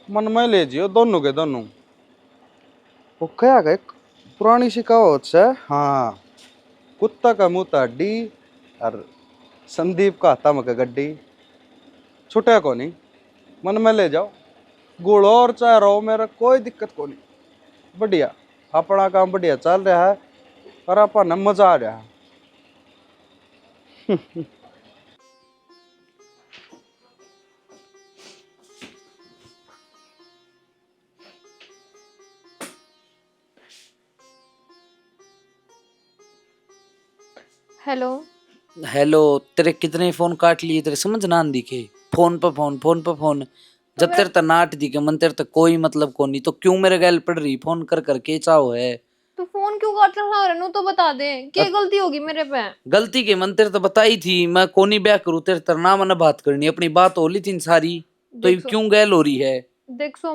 मन में ले जियो दोनों के दोनों। वो क्या गए पुरानी सी कहावत है, हाँ कुत्ता का मुंह हड्डी और संदीप का हाथा में गड्डी, छुटे को नहीं, मन में ले जाओ गुड़ और चाह रहो, मेरा कोई दिक्कत को नहीं, बढ़िया अपना काम बढ़िया चल रहा है और अपन मजा आ रहा है। हेलो हेलो, तेरे कितने फोन काट लिए, तेरे समझ ना दिखे, फोन पर फोन फोन पर फोन, जब तेरे तक नाट दिखे मन तेरे तक कोई मतलब को नहीं, तो क्यों मेरे गैल पड़ रही फोन कर करके चाहो है। तू फोन क्यों काट रहा है रनू, तो बता दे क्या गलती होगी मेरे पे। गलती के मन तेरे तो बताई थी, मैं कोनी ब्याह करूँ तेरे तर ना मैंने बात करनी, अपनी बात हो ली थी सारी, तो ये क्यों गैल हो रही है। देख सो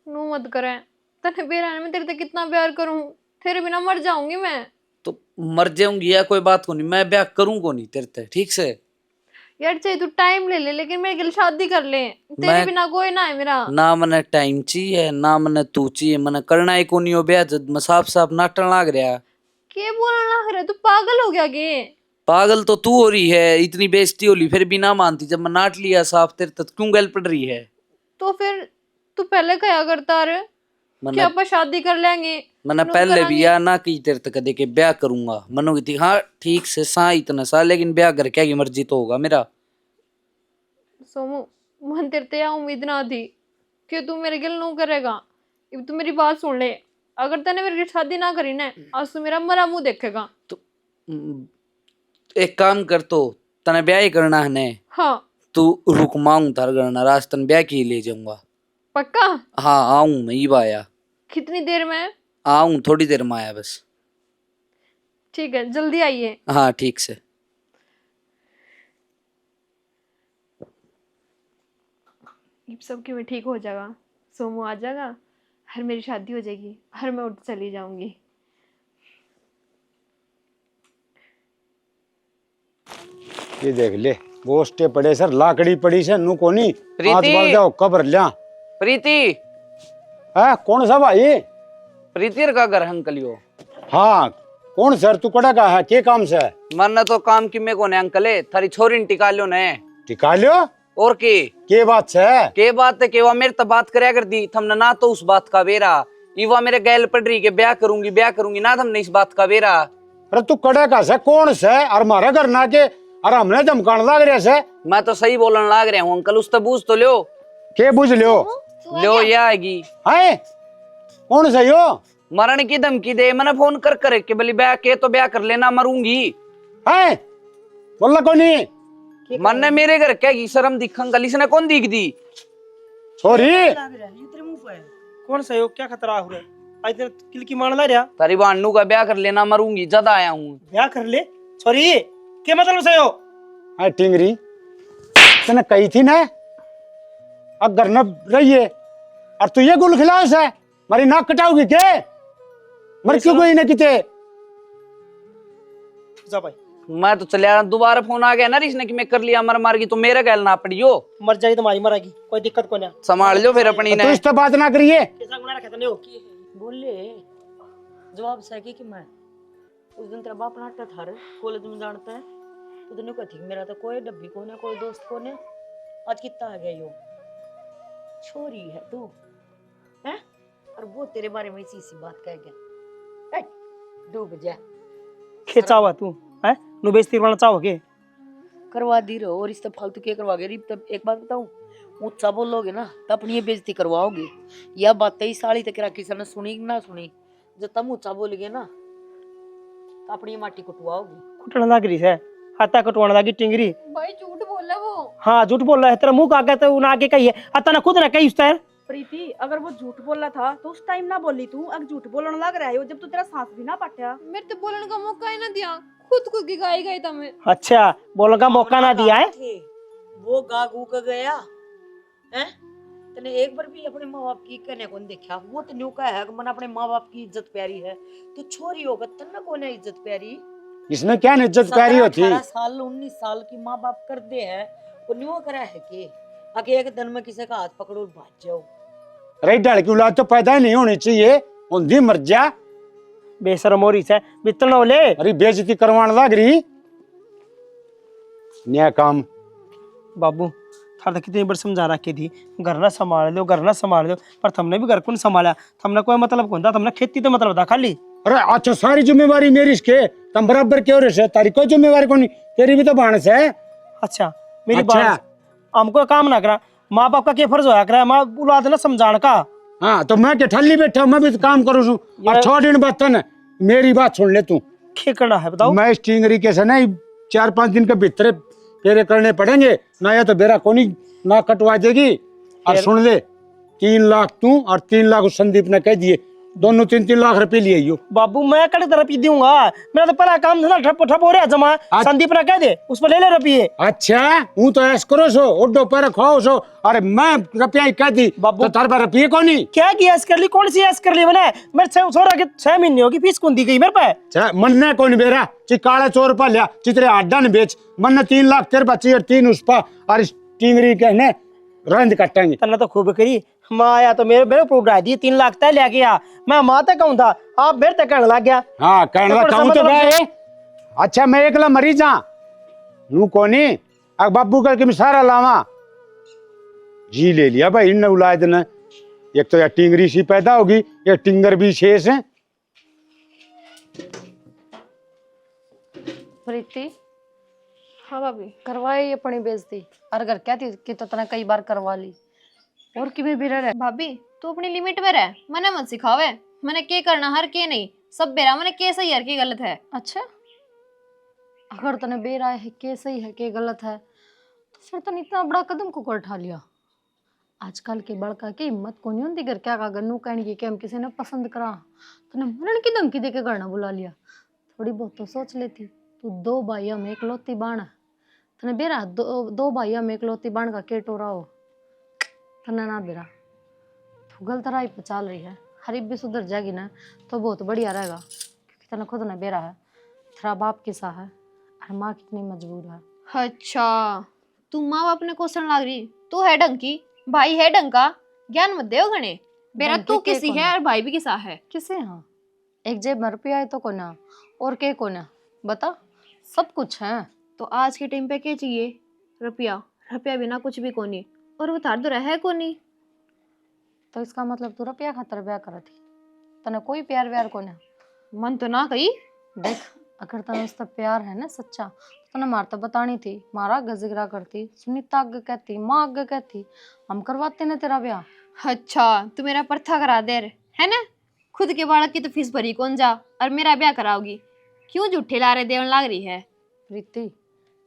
नू मत करे, तने बेरा में तेरे से कितना प्यार करूं, तेरे बिना मर जाऊंगी मैं। तो मर जाऊंगी या कोई बात को नहीं, मैं ब्याह करूँ को नहीं तेरे ते, ठीक से। यार चाहिए तू टाइम ले ले, लेकिन मेरे गिल शादी कर ले, तेरे बिना कोई ना है मेरा। ना मने टाइम चाहिए ना मने तू चाहिए, मने करना ही कोनी हो ब्याह, जब मैं साफ साफ नाटन लाग रहा। के बोलना लग रहा, तू पागल हो गया के। पागल तो तू हो रही है, इतनी बेइज्जती हो रही फिर भी ना मानती, जब मैं नाट लिया साफ तेरे तक क्यों गल पड़ रही है। तो फिर तू पहले क्या करता रे, क्या अपन शादी कर लेंगे। मैंने पहले भी या ना की तेरे तक दे के ब्याह करूंगा, मनो की थी हाँ ठीक से सा इतना सा, लेकिन ब्याह घर क्या की मर्जी तो होगा मेरा। सोमू मन तेरे ते उम्मीद ना थी कि तू मेरे गिल नू करेगा, अब तू मेरी बात सुन ले, अगर तने मेरी शादी ना करी ना आज तू मेरा मरा मुंह देखेगा। तो एक काम कर, तो तने ब्याह ही करना है ने। हाँ तू रुक मांग तार करना रास्तन ब्याह की ले जाऊंगा। पक्का? हाँ आऊं मैं, ये आया। कितनी देर में? आऊं थोड़ी देर में आया बस। ठीक है, जल्दी आइए। हाँ ठीक से। ये सब क्यों ठीक हो जाएगा, सोमू आ जाएगा, हर मेरी शादी हो जाएगी, हर मैं उठ चली जाऊंगी। ये देख ले गोष्टे पड़े सर, लाकड़ी पड़ी से नु कोनी प्रीति। हाथ बढ़ जाओ कबर लिया। प्रीति। है कौन सा भाई? प्रीति का घर अंकल यो। हाँ कौन सर, तू कड़ा का है, के काम से? मरना तो काम की में कोने अंकल है, थारी छोरी ने टिका लियो ने। टिका लियो? और के बात से? के बात है के वा मेरे तो बात करया कर दी थमने ना, तो उस बात का बेरा इवा मेरे गैल पड़ रही के ब्याह करूंगी ना, थमने इस बात का बेरा। अरे तू कड़ा का से, कौन से? और मारा घर ना के और हमने धमकाने लग रहे से। मैं तो सही बोलने लग रहा हूँ अंकल, उस तो बूझ तो लो। के बुझ लियो? लो ये आएगी। है कौन से यो? मरण की धमकी दे, मैंने फोन कर के बोली ब्याह के तो ब्याह कर लेना, मरूंगी। है बोला कोनी? मन ने मेरे घर क्या की शर्म दिख अंकल, इसने कौन दिख दी? छोरी कौन सा हो, क्या खतरा हो रहा है? आज तेरे किल की मान ला रहा, तारी बानू का ब्याह कर लेना, मरूंगी, जद आया हूँ। ब्याह कर ले सॉरी, क्या मतलब से हो? है टिंगरी तने कही थी ना अगर न रहिए, और तू ये गुल खिलाओ से मारी नाक कटाओगी के? मर क्यों गई ना किते? जा भाई, मैं तो चलिया, दोबारा फोन आ गया ना इसने कि मैं कर लिया मार की, तो मेरे गैल ना पड़ियो। मर जाएगी तो मारी मरेगी, कोई दिक्कत को नहीं। संभाल लो फिर अपनी तो ने। इस तो बात ना करिए। कैसा गुनाह रखा तने हो? बोले जवाब सही कि मैं उस दिन तेरा बाप नाटक था रे कॉलेज में जानता है, तो तूने कहा थी मेरा तो कोई डब्बी को ने कोई दोस्त को ने, आज कितना आ गया यो छोरी है तू हैं, और वो तेरे बारे में इसी सी बात कह गया। डूब जा खेचा हुआ तू है, नु बेइज्जती करना चाहोगे? करवा दी रहो, और इस तब फालतू क्या करवा गए? तब एक बात बताऊं, ऊंचा बोलोगे ना तो अपनी ये बेइज्जती करवाओगे। यह बात 23 साल तक किसी ने सुनी ना सुनी, जब तुम ऊंचा बोलोगे ना तो अपनी माटी कुटवाओगे। कुटने लग रही है, हाथा कटवाने लगी टिंगरी। भाई झूठ बोला वो। हाँ झूठ बोल रहा है, तेरा मुंह का आगे तो ना आगे कही है, आता ना खुद ना कही उसने। प्रीति अगर वो झूठ बोल रहा था तो उस टाइम ना बोली तू, अब झूठ बोलने लग रहा है जब तू तेरा सांस भी ना पटा। मेरे तो बोलने का मौका ही ना दिया, खुद की गाई गई था मैं। अच्छा बोलने का मौका ना दिया है? वो गा गू का गया हैं, तने एक बार भी अपने माँ बाप की कहने को नहीं देखा। वो तो न्यू का है कि मन अपने माँ बाप की इज्जत प्यारी है, तो छोरी होगा तन्ना को ना इज्जत प्यारी। इसमें क्या इज्जत प्यारी होती? 18 साल 19 साल की माँ बाप कर दे है, वो न्यू करा है कि आगे एक दिन में किसी का हाथ पकड़ो और भाग जाओ। अरे ढाल की औलाद तो पैदा ही नहीं होनी चाहिए, उन्दी मर जा। बेशरम हो रही है बितल ओले। अरे बेइज्जती करवाने लग रही नया काम। बाबू थारा कितनी बार समझा रखी थी घर ना संभाल लो, घर ना संभाल लो, पर तुमने भी घर को नहीं संभाला। तुमने कोई मतलब कौन था, तुमने खेती तो मतलब था खाली। अरे अच्छा सारी जिम्मेवारी मेरी इसके, तुम बराबर क्यों रहे? तारी कोई जिम्मेवारी कौन, तेरी भी तो बाणस है। अच्छा मेरी अच्छा। बात हमको काम ना करा, माँ बाप का क्या फर्ज होया करा, माँ औलाद ना समझाने का। हाँ तो मैं क्या ठल्ली बैठा, मैं भी तो काम करूँ छू। और छोड़ इन बात न, मेरी बात सुन ले तू। क्या करना है बताओ? मैं इस टिंगरी के से ना 4-5 दिन के भीतर तेरे करने पड़ेंगे ना, या तो बेरा कोनी ना कटवा देगी। और सुन ले 3 लाख तू और 3 लाख उस संदीप ने कह दिए, दोनों 3-3 लाख रुपए लिए यो। बाबू मैं कड़े तरफ ही दूंगा, मेरा तो पहला काम था ठप ठप हो रहा जमा। संदीप ने कह दे उस पर ले ले रुपये। अच्छा हूँ तो ऐस करो सो उड्डो पर खाओ सो, अरे मैं रुपया ही कह दी बाबू। तो तार पर रुपये कोनी। क्या किया ऐस कर ली, कौन सी ऐस कर ली मैंने? मेरे छोरा के 6 महीने होगी, फीस कौन दी गई मेरे पे? मन ने कौन बेरा चिकाड़ा चोर पा लिया, चितरे आड्डा न बेच, मन ने 3 लाख तेरे बच्ची और 3 उस पा, और इस टिंगरी कहने रंद कटेंगे। तन्ना तो खूब करी, माँ आया तो मेरे मेरे ऊपर दी 3 लाख तय ले गया, मैं माँ तक कहूँ था, आप मेरे तक कहने लग गया। हाँ कहने लगा कहूँ तो भाई। अच्छा मैं एकला मरी जा नू कोनी, अब बाबू करके मैं सारा लावा जी ले लिया भाई इन औलाद ने। एक तो यार टिंगरी सी पैदा होगी, ये टिंगर भी शेष है। प्रीति हाँ भाभी। करवाए अपनी बेइज्जती, और घर क्या थी कि तो तने कई बार करवा ली, और किਵੇਂ भी रह। भाभी तू अपनी लिमिट में रह, मैंने मत सिखावे, मैंने के करना हर के नहीं, सब बेरा मैंने के सही हर की गलत है। अच्छा अगर तने बेरा है के सही है के गलत है, तो फिर तने इतना बड़ा कदम को कर उठा लिया। आजकल के बड़का की हिम्मत को नहीं होती घर क्या का गन्नू कहने की हम किसी ने पसंद करा, तने मरण की धमकी दे के करना बुला लिया। थोड़ी बहुत तो सोच लेती, तू 2 भाइयों में इकलौती बाण है, तने बेरा 2 भाइयों में इकलौती बाण का के टोरा हो, तने ना बेरा तू गलत राह पे चल रही है। हरीब भी सुधर जाएगी ना तो बहुत बढ़िया रहेगा, क्योंकि तने खुद ना बेरा है तेरा बाप किसा है और माँ कितनी मजबूर है। अच्छा, तू माँ बाप ने क्वेश्चन लाग रही, तू है डंकी, भाई है डंका, ज्ञान मत दे गणे। बेरा डंकी तू के किसी कोने? है और भाई भी किसा है। किसे? हाँ, एक जेब में रुपया है तो कोना और के कोना बता, सब कुछ है। तो आज के टाइम पे क्या चाहिए? रुपया, रुपया बिना कुछ भी कोनी, और वो तार तो है कोनी। तो इसका मतलब तू रुपया खातर ब्याह करा थी, तने कोई प्यार व्यार कोना? मन तो ना कही। देख, अगर तने उससे प्यार है ना सच्चा तो तने मार तो बतानी थी, मारा गजिगरा करती, सुनीता आगे कहती, माँ आगे कहती, हम करवाते ना तेरा ब्याह। अच्छा, तू मेरा परथा करा दे है ना? खुद के बालक की तो फीस भरी कौन जा, और मेरा ब्याह कराओगी? क्यों झूठे लारे देवन लाग रही है? प्रीति,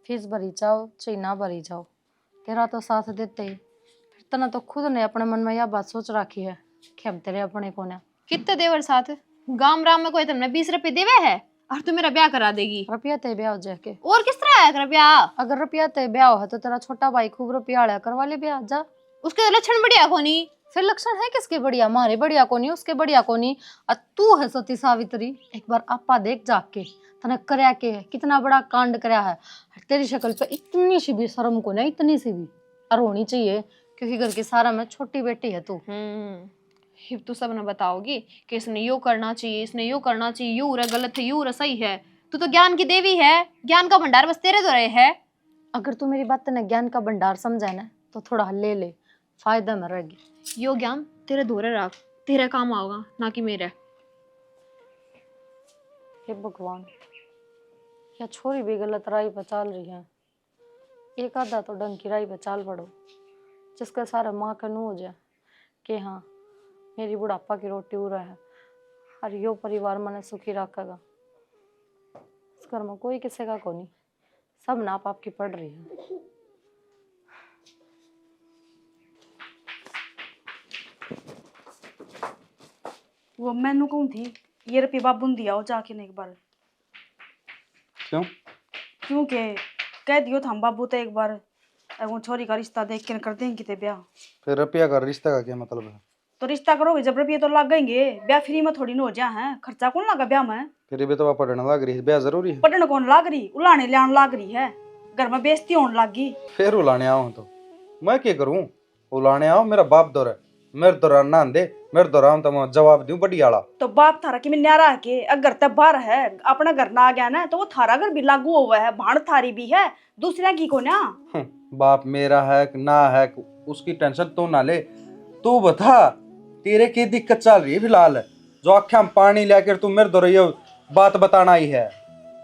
फीस भरी जाओ चाहे ना भरी जाओ, तेरा तो साथ देते ही। फिर तने तो खुद ने अपने मन में यह बात सोच रखी है कि हम तेरे अपने को ना। कितने देवर साथ गांव राम में कोई तुमने 20 रुपए देवे है और तू मेरा ब्याह करा देगी? रुपया ते ब्याह हो जाके, और किस तरह आया कर ब्याह? अगर रुपया ते ब्याह हो तो तेरा छोटा भाई खूब रुपया आया करवा ले ब्याह जा। उसके लक्षण बढ़िया कोनी। फिर लक्षण है किसके बढ़िया? मारे बढ़िया कोनी, उसके बढ़िया कोनी। तू है सती सावित्री, एक बार आपा देख जाके तने करया के कितना बड़ा कांड करया है। तेरी शक्ल पे इतनी सी भी शर्म को नहीं, इतनी सी भी और होनी चाहिए, क्योंकि घर की सारा में छोटी बेटी है तू। हिब तू सब ने बताओगी कि इसने यूं करना चाहिए, इसने यूं करना चाहिए, यूं रे गलत है, यूं रे सही है। तू तो ज्ञान की देवी है, ज्ञान का भंडार बस तेरे द्वारा है। अगर तू मेरी बात ने ज्ञान का भंडार समझा ना तो थोड़ा ले फायदा में रहेगी। यो ज्ञान तेरे धोरे रख, तेरे काम आओगा ना कि मेरे। हे भगवान, या छोरी भी गलत राह पे चल रही है, एक आधा तो ढंग की राह पे चाल पड़ो, जिसका सारा माँ का नू हो जाए कि हाँ मेरी बुढ़ापा की रोटी उड़ा है और यो परिवार मने सुखी रखेगा। इस घर में कोई किसी का को नहीं, सब नाप आपकी पड़ रही है। वो मैनू कहूँ थी ये रुपये बाबू ने दिया हो जाके ना एक बार। क्यों? क्योंकि कह दियो था हम बाबू तो एक बार वो छोरी का रिश्ता देख के कर देंगे किते ब्याह। फिर रुपया का रिश्ता का क्या मतलब है? तो रिश्ता करोगे जब रुपये तो लग गएंगे, ब्याह फ्री में थोड़ी ना हो जा है। खर्चा कौन लगा ब्याह में? फिर भी तो पढ़ने लग रही है, ब्याह जरूरी है। पढ़ने कौन लाग रही, उलाने लाने लाग रही है, घर में बेइज्जती होने लग गई। फिर उलाने आओ तो मैं क्या करूं? उलाने आओ, मेरा बाप दौर है, मेरे दौरान ना दे, मेरे दौरान तो मैं जवाब दूं बढ़िया वाला। तो बाप थारा कि मैं न्यारा है के अगर तब बाहर है अपना घर ना आ गया ना तो वो थारा घर भी लागू हुआ है, भाण थारी भी है, दूसरा की को ना। बाप मेरा है कि ना है उसकी टेंशन तू ना ले। तू बता तेरे की दिक्कत चल रही है फिलहाल, जो आख्या में पानी लेकर तू मेरे दौर ये बात बताना ही है।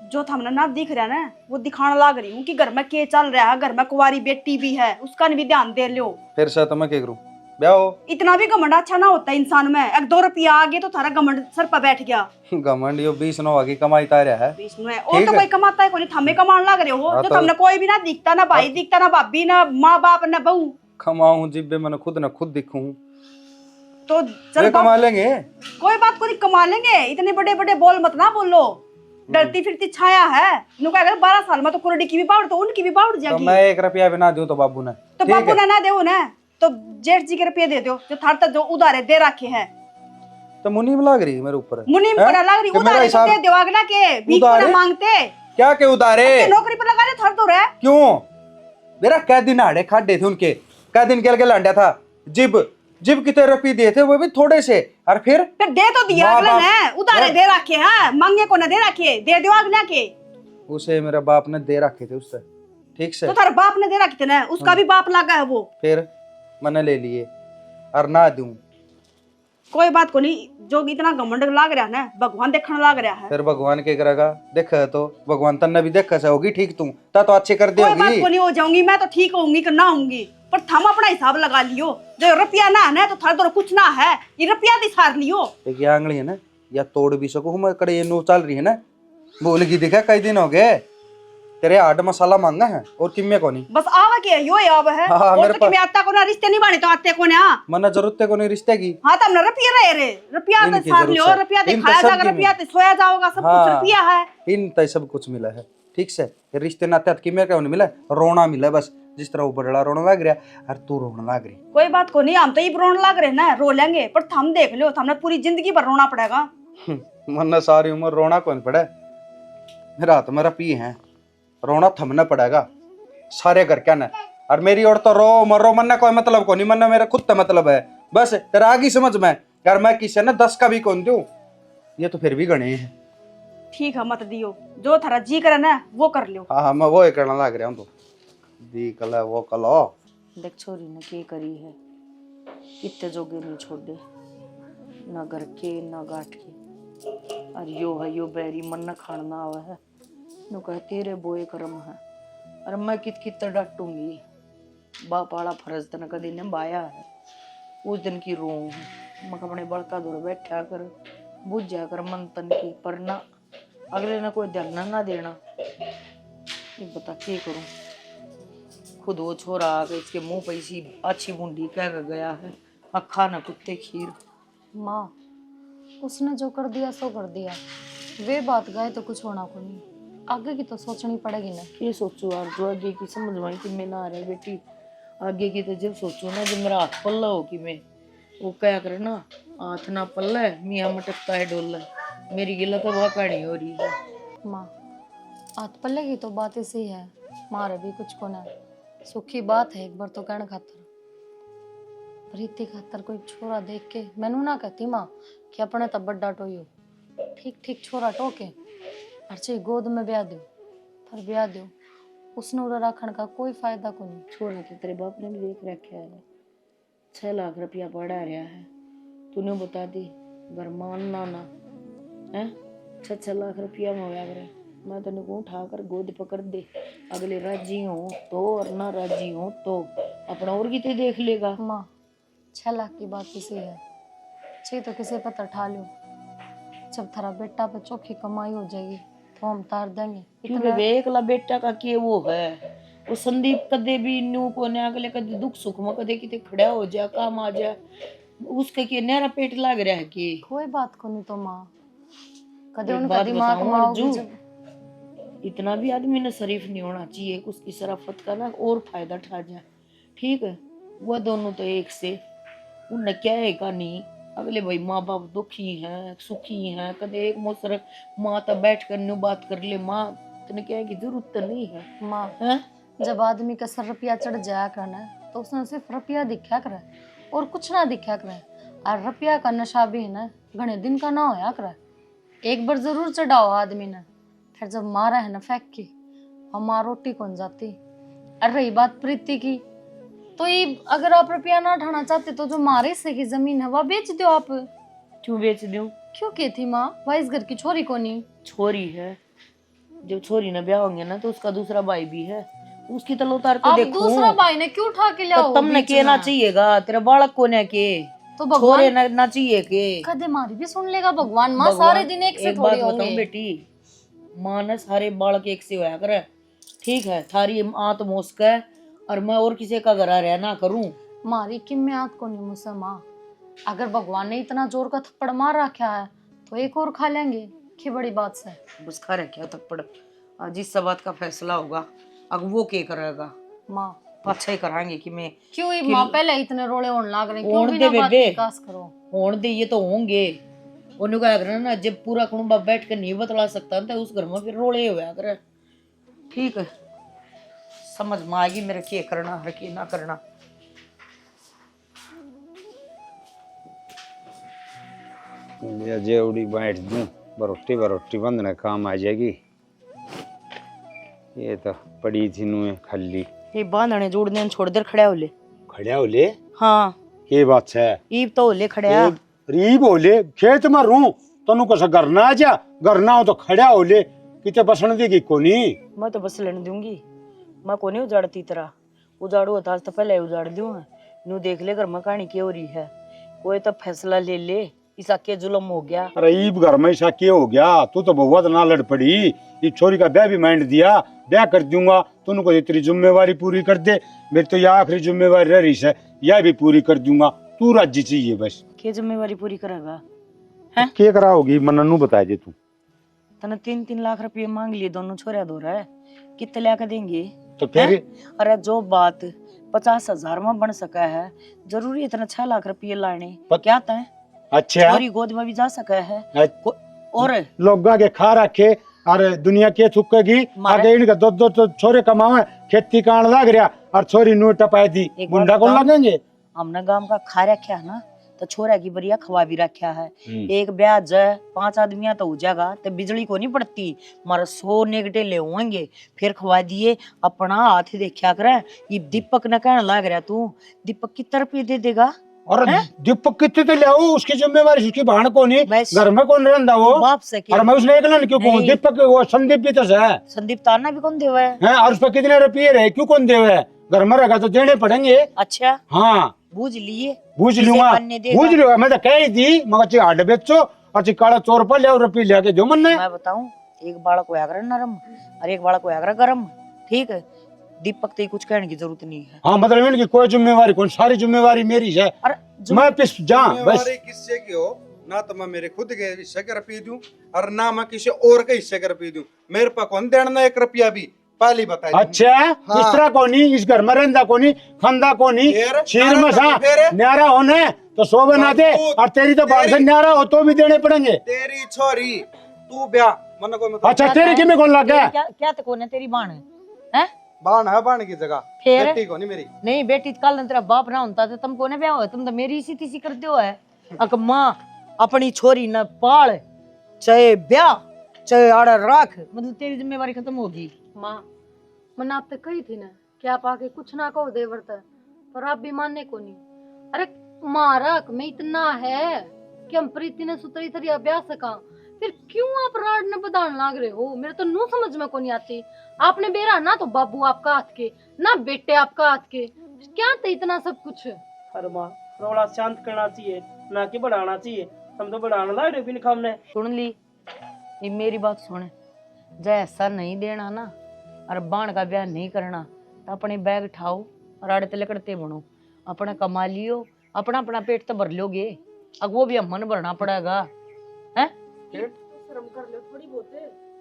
जो था हमने ना दिख रहा ना वो दिखाना लाग रही हूँ कि घर में के चल रहा है, घर में कुंवारी बेटी भी है, उसका भी ध्यान दे लो। फिर से तो मैं क्या करूं? ब्याह हो। इतना भी घमंड अच्छा ना होता इंसान में, एक 2 रुपया आ गए तो थारा घमंड सर पर बैठ गया। घमंड यो 20 नौ की कमाई तारा है। 20 में और तो कोई कमाता है कोई, थमे कमाने लग रहे हो। जो तुमने कोई भी ना दिखता, ना भाई दिखता, ना भाभी, ना माँ बाप, ना बहू। कमाऊं जिब्बे मैंने खुद ना खुद दिखूं तो चल कमा लेंगे, कोई बात को नहीं, कमा लेंगे। इतने बड़े बड़े बोल मत ना बोलो, डरती फिरती छाया है। नु कह 12 साल में तो कुरडी की भी बाउड़ तो उनकी भी बाउड़ तो जाएगी। मैं 1 रुपया भी ना दूं तो बाबू ने, तो बाबू ने ना दे ना तो जेठ जी के रुपये दे दो जो थार तक जो उधारे दे रखे हैं। तो मुनीम लग रही मेरे ऊपर, मुनीम को ना लग रही, उधारे तो दे दो अगला के, भीख को ना मांगते। क्या के उधारे? नौकरी पर लगा ले थार तो रहे। क्यों? मेरा कै दिन आड़े खाडे थे उनके, कै दिन के लांडा था। जिब कितने रुपये दिए थे वो भी थोड़े से, और फिर दे तो दिया अगले ने, उधारे दे रखे हैं, मांगे को ना दे रखे, दे दो अगला के। उसे मेरे बाप ने दे रखे थे उससे, ठीक से। तो थारे बाप ने दे रखे थे ना, उसका भी बाप लगा है वो। फिर मैंने ले लिए और ना दूं। कोई बात को नहीं, जो इतना घमंड लाग रहा है ना भगवान देखने लाग रहा है। फिर भगवान के करेगा? देख तो भगवान तन्ने भी देख से होगी ठीक, तू तो अच्छे कर देगी। कोई बात को नहीं, हो जाऊंगी मैं तो ठीक होऊंगी कि ना होऊंगी, पर थम अपना हिसाब लगा लियो। जो रुपया ना है ना तो थारे तो कुछ ना है, ये रुपया भी सार लियो। एक आंगली है ना या तोड़ भी सको, मैं कड़े नो चल रही है ना, बोल की देखा कई दिन हो गए तेरे आड मसाला मांगा है और किम्मे को नहीं। बस आवा के यो आव है हाँ, और मेरे तो कि आता को ना रिश्ते नहीं बने तो आते को ना। मना जरूरत को नहीं रिश्ते की। हाँ तो हमने रुपया रहे रे, रुपया तो इनकी साथ जरूरत लियो, है। रुपया इन तो तो खाया सब जाएगा, की रुपया तो सोया जाओगा, सब हाँ। कुछ रुपया है। इन तय सब कुछ मिला है, ठीक से। ये रिश्ते नाते की मेरे को नहीं मिला, रोना मिला बस। जिस तरह वो बड़ला रोना लग रहा और तू रोना लग रही। कोई बात को नहीं, हम तो ये रोने लग रहे ना, रो लेंगे, पर हम देख लो हमने पूरी जिंदगी भर रोना पड़ेगा। मन्ना सारी उम्र रोना कौन पड़े, मेरा हाथ मेरा पी है, रोना थमना पड़ेगा सारे घर क्या न। और मेरी और तो रो मरो मन्ना कोई मतलब को नहीं, मन्ना मेरा खुद तो मतलब है बस। तेरा आगे समझ में, यार मैं किसी ने 10 का भी कौन दूं, ये तो फिर भी गणे है। ठीक है मत दियो, जो थारा जी करे ना वो कर लियो। हाँ मैं वो ही करना लग रहा हूँ। तो दी कल वो कलो देख छोरी ने के करी है, कितने जोगे नहीं छोड़े, ना घर के ना गाठ के। और यो है यो बैरी मन न खाना आवा है, नु कह तेरे बोए कर्म है। और मैं कित डांटूंगी, बाप वाला फर्ज तन कदी ने बाया है। उस दिन की रो मैं अपने बड़का दूर बैठा कर बुझ जा कर मन तन की, पर ना अगले ने कोई ध्यान ना देना। ये बता क्या करूं, खुद वो छोरा आके इसके मुंह पे इसी अच्छी बूंदी कह कर गया है, अखा न कुत्ते खीर। माँ उसने जो कर दिया सो कर दिया, वे बात गए तो कुछ होना को नहीं, आगे की तो सोचनी पड़ेगी ना। ये सोचो यार, जो आगे की समझ में कि मैं ना आ रहा बेटी, आगे की तो जब सोचो ना, जब मेरा हाथ पल्ला हो कि मैं वो क्या करे ना, हाथ ना पल्ला है मियाँ मटकता है डोला, मेरी गिला तो वह कहानी हो रही है। माँ हाथ पल्ले की तो बात ऐसी है, मारे भी कुछ को ना, सुखी बात है एक बार तो कहने खातर, प्रीति खातर कोई छोरा देख के मैनू ना कहती माँ कि अपने तब बड्डा टोयो, ठीक ठीक छोरा टोके और चाहिए गोद में ब्याह दो, पर ब्याह दो उसने उड़ा रखने का कोई फायदा को नहीं। छोरा तो तेरे बाप ने भी देख रखा है, 6 लाख रुपया पड़ा रहा है, तूने बता दी घर मानना ना है, 6 लाख रुपया में होया करे। मैं तेने को उठा कर गोद पकड़ दे, अगले राजी हो तो और ना राजी हो तो अपना और किते देख लेगा। माँ 6 लाख की बात किसी है, चाहिए तो किसी पत्थर ठा लो, जब थारा बेटा पे चौखी कमाई हो जाएगी तो हम तार देंगे। क्यों बे एकला बेटा का के वो है, वो संदीप कदे भी न्यू को ने अगले कदे दुख सुख में कदे किते खड़ा हो जा, काम आ जा, उसके के नेरा पेट लाग रहा है कि कोई बात को नहीं। तो माँ कदे एक उनका बात दिमाग बताऊं माओगी अर्जू, जब इतना भी आदमी ने शरीफ नहीं होना चाहिए कि उसकी शराफत का ना और फायदा उठा जाए, ठीक है। वह दोनों तो एक से, उनने क्या है का नहीं, अगले भाई माँ बाप दुखी हैं सुखी हैं, कदे एक मोसर माँ तब बैठ कर न्यू बात कर ले, माँ तेने क्या है की जरूरत तो नहीं है। माँ है जब आदमी का सर रुपया चढ़ जाया करना है तो उसने सिर्फ रुपया दिखा करे और कुछ ना दिखा करे, और रुपया का नशा भी है ना घने दिन का ना होया करे, एक बार जरूर चढ़ाओ आदमी ने, फिर जब मारा है ना फेंक के और माँ रोटी कौन जाती। और रही बात प्रीति की, तो ये अगर आप रुपया ना उठाना चाहते तो जो मारे हिस्से की जमीन है वह बेच दो आप। क्यों बेच दूं, क्यों की थी माँ, वह इस घर की छोरी को नहीं, छोरी है, जब छोरी ने ब्याह होंगे ना तो उसका दूसरा भाई भी है, उसकी तलो उतार के आप देखो। दूसरा भाई ने क्यों उठा के लिया तो तुमने कहना चाहिएगा, तेरा बालक को ने के तो छोरे भगवान ना चाहिए के कदे मारी भी सुन लेगा भगवान। माँ सारे दिन एक से थोड़ी बताऊं होंगे बेटी, माँ ने सारे बालक एक से होया करे, ठीक है, थारी आंत मोस्क है और मैं और किसी का घर रह ना करूं। मारी किम्यात को नहीं मुझसे माँ, अगर भगवान ने इतना जोर का थप्पड़ मार रखा है तो एक और खा लेंगे, की बड़ी बात से। बस खा रखा थप्पड़, आज इस बात का फैसला होगा, अब वो क्या करेगा, माँ अच्छा ही कराएंगे कि मैं क्यों ही माँ पहले इतने रोले होने लग रहे, क्यों होने बिना दे बात बेबे। विकास करो। होने दे, ये तो होंगे, उन्हें क्या करना ना, जब पूरा कुटुंबा बैठ कर नहीं बतला सकता तो उस घर में फिर रोले हुआ करे, ठीक है। समझ में आएगी मेरे क्या करना है क्या ना करना। जेवड़ी बैठ दूं, बरोटी बंधने काम आ जाएगी। ये तो पड़ी थी नुए खाली, ये बांधने जोड़ने छोड़ दे, खड़ा हो ले। खड़ा हो ले, हाँ ये बात है। ईब तो हो ले खड़ा, रीब हो ले, खेत में रू तनु कसा करना आ जा, करना हो तो खड़ा हो ले, किते बसने देगी कोनी। मैं तो बस लेने दूंगी, मैं को नहीं उजाड़ती तरह, उजाड़ू होता तो पहले उजाड़ दूं, नू देख ले घर में कहानी क्या हो रही है, कोई तो फैसला ले ले, इसा के जुलम हो गया। अरे ईब घर में ऐसा क्या हो गया? तू तो बहुत ना लड़ पड़ी। इस छोरी का ब्याह भी माइंड दिया, ब्याह कर दूंगा, तूने को तेरी जिम्मेवारी पूरी कर दे। मेरी तो यह आखिरी जिम्मेवारी रह रही है, यह भी पूरी कर दूंगा। तू राजी चाहिए बस। के जिम्मेवारी पूरी करेगा? क्या करा होगी मननू बता दे तू। तने 3-3 लाख रुपये मांग लिए दोनों छोरे दो रहा है, कितने ला के देंगे? तो फिर अरे जो बात 50,000 में बन सका है, जरूरी इतना 6 लाख रुपये लाने क्या तय? अच्छा छोरी गोद में भी जा सका है। और लोग के खा रखे और दुनिया के थुकेगी आगे इनका दो तो छोरे कमावे, खेती कान लग रहा और छोरी नू टपाई दी, गुंडा कौन लगेंगे? हमने गांव का खा रखा है ना, तो छोरा की बढ़िया खवा भी रखा है। एक ब्याह जाए 5 आदमियां तो हो जाएगा, तो बिजली को नहीं पड़ती। मारा 100 नेगटे ले होंगे, फिर खवा दिए अपना हाथ देखा करे। ये दीपक ने कहने लग रहा, तू दीपक कितने रुपये दे देगा? और दीपक कितने तो ले उसकी जिम्मेवारी, उसकी बहन को नहीं, घर में कौन रहता वो बाप से और मैं उसने एक क्यों कहूं? दीपक वो संदीप भी तो है, संदीप ताना भी कौन देवे है और उस पर कितने रुपये रहे क्यों कौन देवे? घर में रहेगा तो देने पड़ेंगे। अच्छा हाँ बूझ लिए, बूझ लूंगा, बूझ लूंगा। मैं तो कही थी मगर हाड बेचो और काला चोर पर ले रुपये लेके जो मन। मैं बताऊं, एक बालक होया करे नरम और एक बालक होया करे गरम, ठीक है? दीपक तो कुछ कहने की जरूरत नहीं है। हाँ मतलब इनकी कोई जिम्मेवारी कौन, सारी जिम्मेवारी मेरी है। मैं पिस जा बस। किससे की हो ना, तो मैं मेरे खुद के हिस्से के रुपये दूं और ना मैं किसी और के हिस्से के रुपये दूं। मेरे पास कौन देना 1 रुपया भी, पहली बताई। अच्छा हाँ। इस तरह को नहीं, इस घर में रहता को नहीं, खंदा को नहीं, शीर में सा न्यारा होने तो 100 बना दे और तेरी तो बात से न्यारा हो तो भी देने पड़ेंगे। तेरी छोरी तू ब्याह मन को मतलब। अच्छा तेरी किमें कौन लग गया? क्या तो कौन है? तेरी बाण है? बाण है, बाण की जगह फिर बेटी को नहीं मेरी। नहीं बेटी कल तेरा बाप ना होता तो तुम कोने ब्याह हो, तुम तो मेरी इसी तीसी करते हो है। अक माँ अपनी छोरी न पाल, चाहे ब्याह चाहे आड़ा राख, मतलब तेरी जिम्मेवारी खत्म होगी। माँ मैंने आप तक कही थी ना कि आप आके कुछ ना कहो देवरता, पर आप भी मानने को नहीं। अरे मारक में इतना है कि हम प्रीति ने सुतरी थरी ब्याह सका, फिर क्यों आप राड ने बदान लाग रहे हो? मेरे तो नू समझ में को नहीं आती। आपने बेरा ना तो बाबू आपका हाथ के, ना बेटे आपका हाथ के, क्या था इतना सब कुछ? अरे माँ थोड़ा शांत करना चाहिए ना कि बढ़ाना चाहिए। हम तो बढ़ाना ला रहे भी हमने। सुन ली, ये मेरी बात सुन, जैसा नहीं देना ना और बाण का ब्याह नहीं करना तो अपने बैग उठाओ और आड़े तले करते बनो, अपना कमा लियो, अपना अपना पेट तो भर लोगे। अब वो भी हम मन भरना पड़ेगा है? शर्म कर लो थोड़ी बहुत,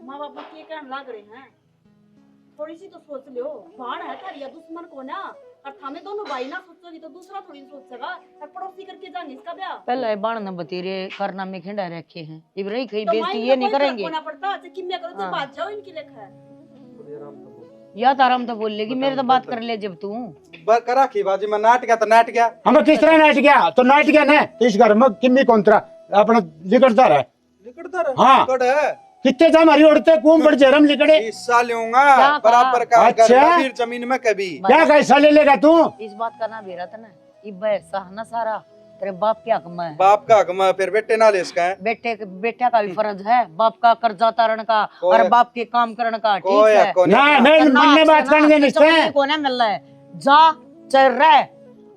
माँ बाप के कहने लग रहे हैं, थोड़ी सी तो सोच लो। बाण है तारिया दुश्मन को ना, और थामे दोनों भाई ना सोचोगी तो दूसरा थोड़ी सोचेगा। और पड़ोसी करके जाएंगे इसका ब्याह। पहले बाण ने बतेरे करना में खिंडा रखे हैं, इब रही कहीं बेइज्जती ये नहीं करेंगे। होना पड़ता है कि मैं करो तो बात जाओ इनकी लेखा है। या ताराम तो बोल लेगी, मेरे तो बात कर ले जब तू करा की बाजी में नाट गया तो नाट गया। हमें किस तरह नाट गया तो नाट गया ना, इस घर में किन्नी कौनतरा अपना लिकड़ता रहे। लिकड़ता रहे हाँ कितने जा हमारी औरतें कुम पड़ जरम लिकड़े। हिस्सा लूंगा बराबर का। अच्छा फिर जमीन में कभी क्या कैसा ले लेगा तू? इस बात करना बेरा था ना, इब ऐसा ना सारा तेरे बाप के हक में है। बाप का हक में, फिर बेटे ना ले इसका है। बेटे का भी फर्ज है, बाप का कर्जा तारण का और बाप के काम करने का, ठीक है ना? मैं बात करने नहीं को ना मिल रहा है, जा चल रहा है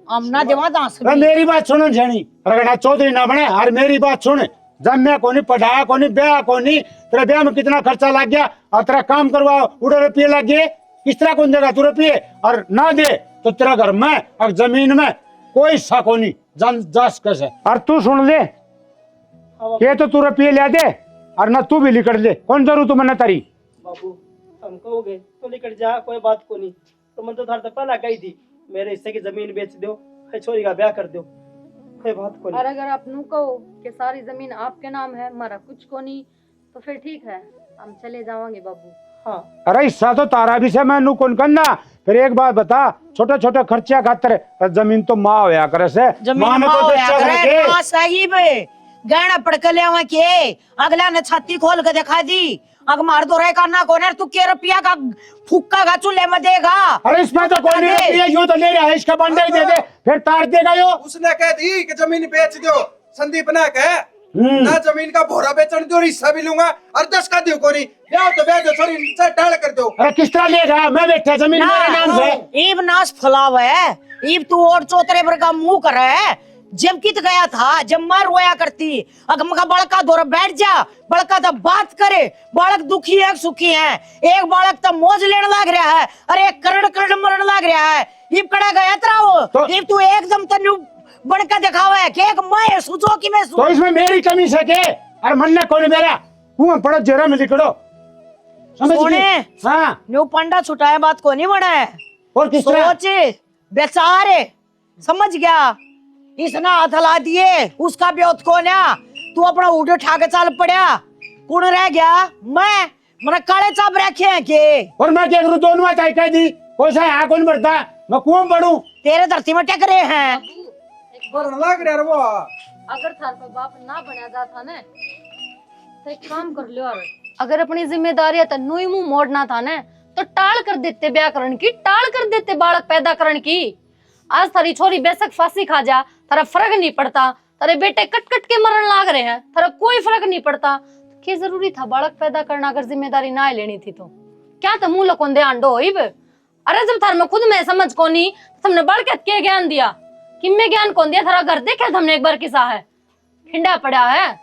हम ना देवा दास। मेरी बात सुनो झेनी, रगड़ा चौधरी ना बने और मेरी बात सुन। जब मैं कोनी पढ़ाया कोनी ब्याह कोनी, तेरे ब्याह में कितना खर्चा लग गया और तेरा काम करवा उड़े रुपये लग गए, किस तरह कौन देगा तू रुपये? और ना दे तो तेरा घर में और जमीन में कोई साको नहीं जास कैसे। और तू सुन ले, ये तो तू रुपये ले दे और ना तू भी लिकड़ ले, कौन जरूर तू मना तारी। बाबू हम कहोगे तो निकल जा, कोई बात को नहीं। तो मैं तो थार पहला कही थी मेरे हिस्से की जमीन बेच दो, छोरी का ब्याह कर दो, कोई बात को नहीं। और अगर आप नू कहो कि सारी जमीन आपके नाम है, हमारा कुछ को नहीं, तो फिर ठीक है हम चले जाएंगे बाबू। हाँ अरे हिस्सा तो तारा भी से मैं नू कौन करना। फिर एक बात बता, छोटे छोटे खर्चा खातर जमीन तो माँ होया करे से, माँ में तो साहिब गहना पड़के ले आवा के अगला ने छाती खोल के दिखा दी, अग मार दो रहे करना कोने तू के रुपया का फुक्का का चूल्हे में देगा। अरे इसमें तो कोई नहीं, यूं तो ले रहा है, इसका बंडल दे दे फिर तार देगा यो। उसने कह दी कि जमीन बेच दो, संदीप ने कहा ना जमीन का भोरा बेचने दो, हिस्सा भी लूंगा और 10 का दो कोनी ब्याह तो ब्याह दो, छोरी से टाल कर दो। अरे किस तरह लेगा? मैं बैठा जमीन मेरे नाम से। ईब नाश फुलाव है, ईब तू और चौतरे पर का मुंह कर है, जब कित गया था, जब मैं रोया करती, अगर मका बड़का दौर बैठ जा, बड़का तो बात करे, बालक दुखी है सुखी है, एक बालक तो मौज लेने लग रहा है, अरे एक करोड़ करोड़ मरने लग रहा है, इब कड़ा गया तेरा वो, इब तू एकदम तन्नू बनका दिखावा है कि एक मैं सोचो कि मैं तो इसमें मेरी कमी से के अरे मन ने कौन मेरा कुआं पड़ो जरा में लिखड़ो समझ सोने गई? हाँ न्यू पंडा छुटाया बात को नहीं बना है, और किस तरह सोच बेचारे समझ गया, इसना हाथ ला दिए उसका ब्योत को ना, तू अपना उठ उठा के चल पड़ा, कौन रह गया? मैंने काले चाप रखे हैं के, और मैं क्या करूं दोनों में कह दी कोई सा यहाँ कौन बढ़ता मैं कुआं पड़ू तेरे धरती में टकरे हैं। लग रहा है वो अगर थार पर बाप ना बना जाता ना तो एक काम कर लो यार, अगर अपनी जिम्मेदारी तन्नू ही मुंह मोड़ना था ना तो टाल कर देते ब्याह करण की, टाल कर देते बालक पैदा करण की। आज थारी छोरी बेशक फांसी खा जा, थारा फर्क नहीं पड़ता, थारे बेटे कट कट के मरण लाग रहे हैं, थारा कोई फर्क नहीं पड़ता, तो क्या जरूरी था बालक पैदा करना अगर जिम्मेदारी ना लेनी थी तो? क्या तो मुंह लकोंदे आंडो इब? अरे जब थार में खुद में समझ को नहीं, तुमने बढ़ के ज्ञान दिया, किम्मे ज्ञान कौन दिया? थारा घर देखा हमने एक बार किसा है खिंडा पड़ा है,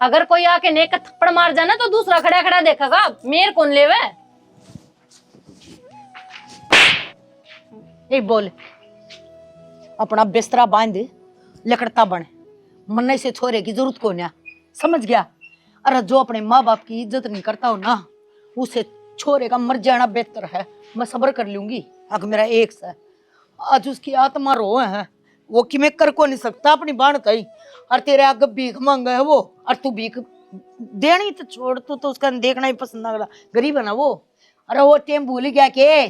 अगर कोई आके नेक थप्पड़ मार जाना तो दूसरा खड़ा खड़ा देखेगा, मेर कौन लेवे? एक बोल अपना बिस्तरा बांध लकड़ता बन, मन से छोरे की जरूरत को ना, समझ गया? अरे जो अपने माँ बाप की इज्जत नहीं करता हो ना, उसे छोरे का मर जाना बेहतर है। मैं सब्र कर लूंगी, अगर मेरा एक से आज उसकी आत्मा रो है, वो कि मैं कर को नहीं सकता अपनी बाण कही, और तेरे आगे भीख मांगा है वो, और तू भीख देनी तो छोड़, तू तो उसका देखना ही पसंद ना, गरीब है ना वो। अरे वो टेम भूल गया के,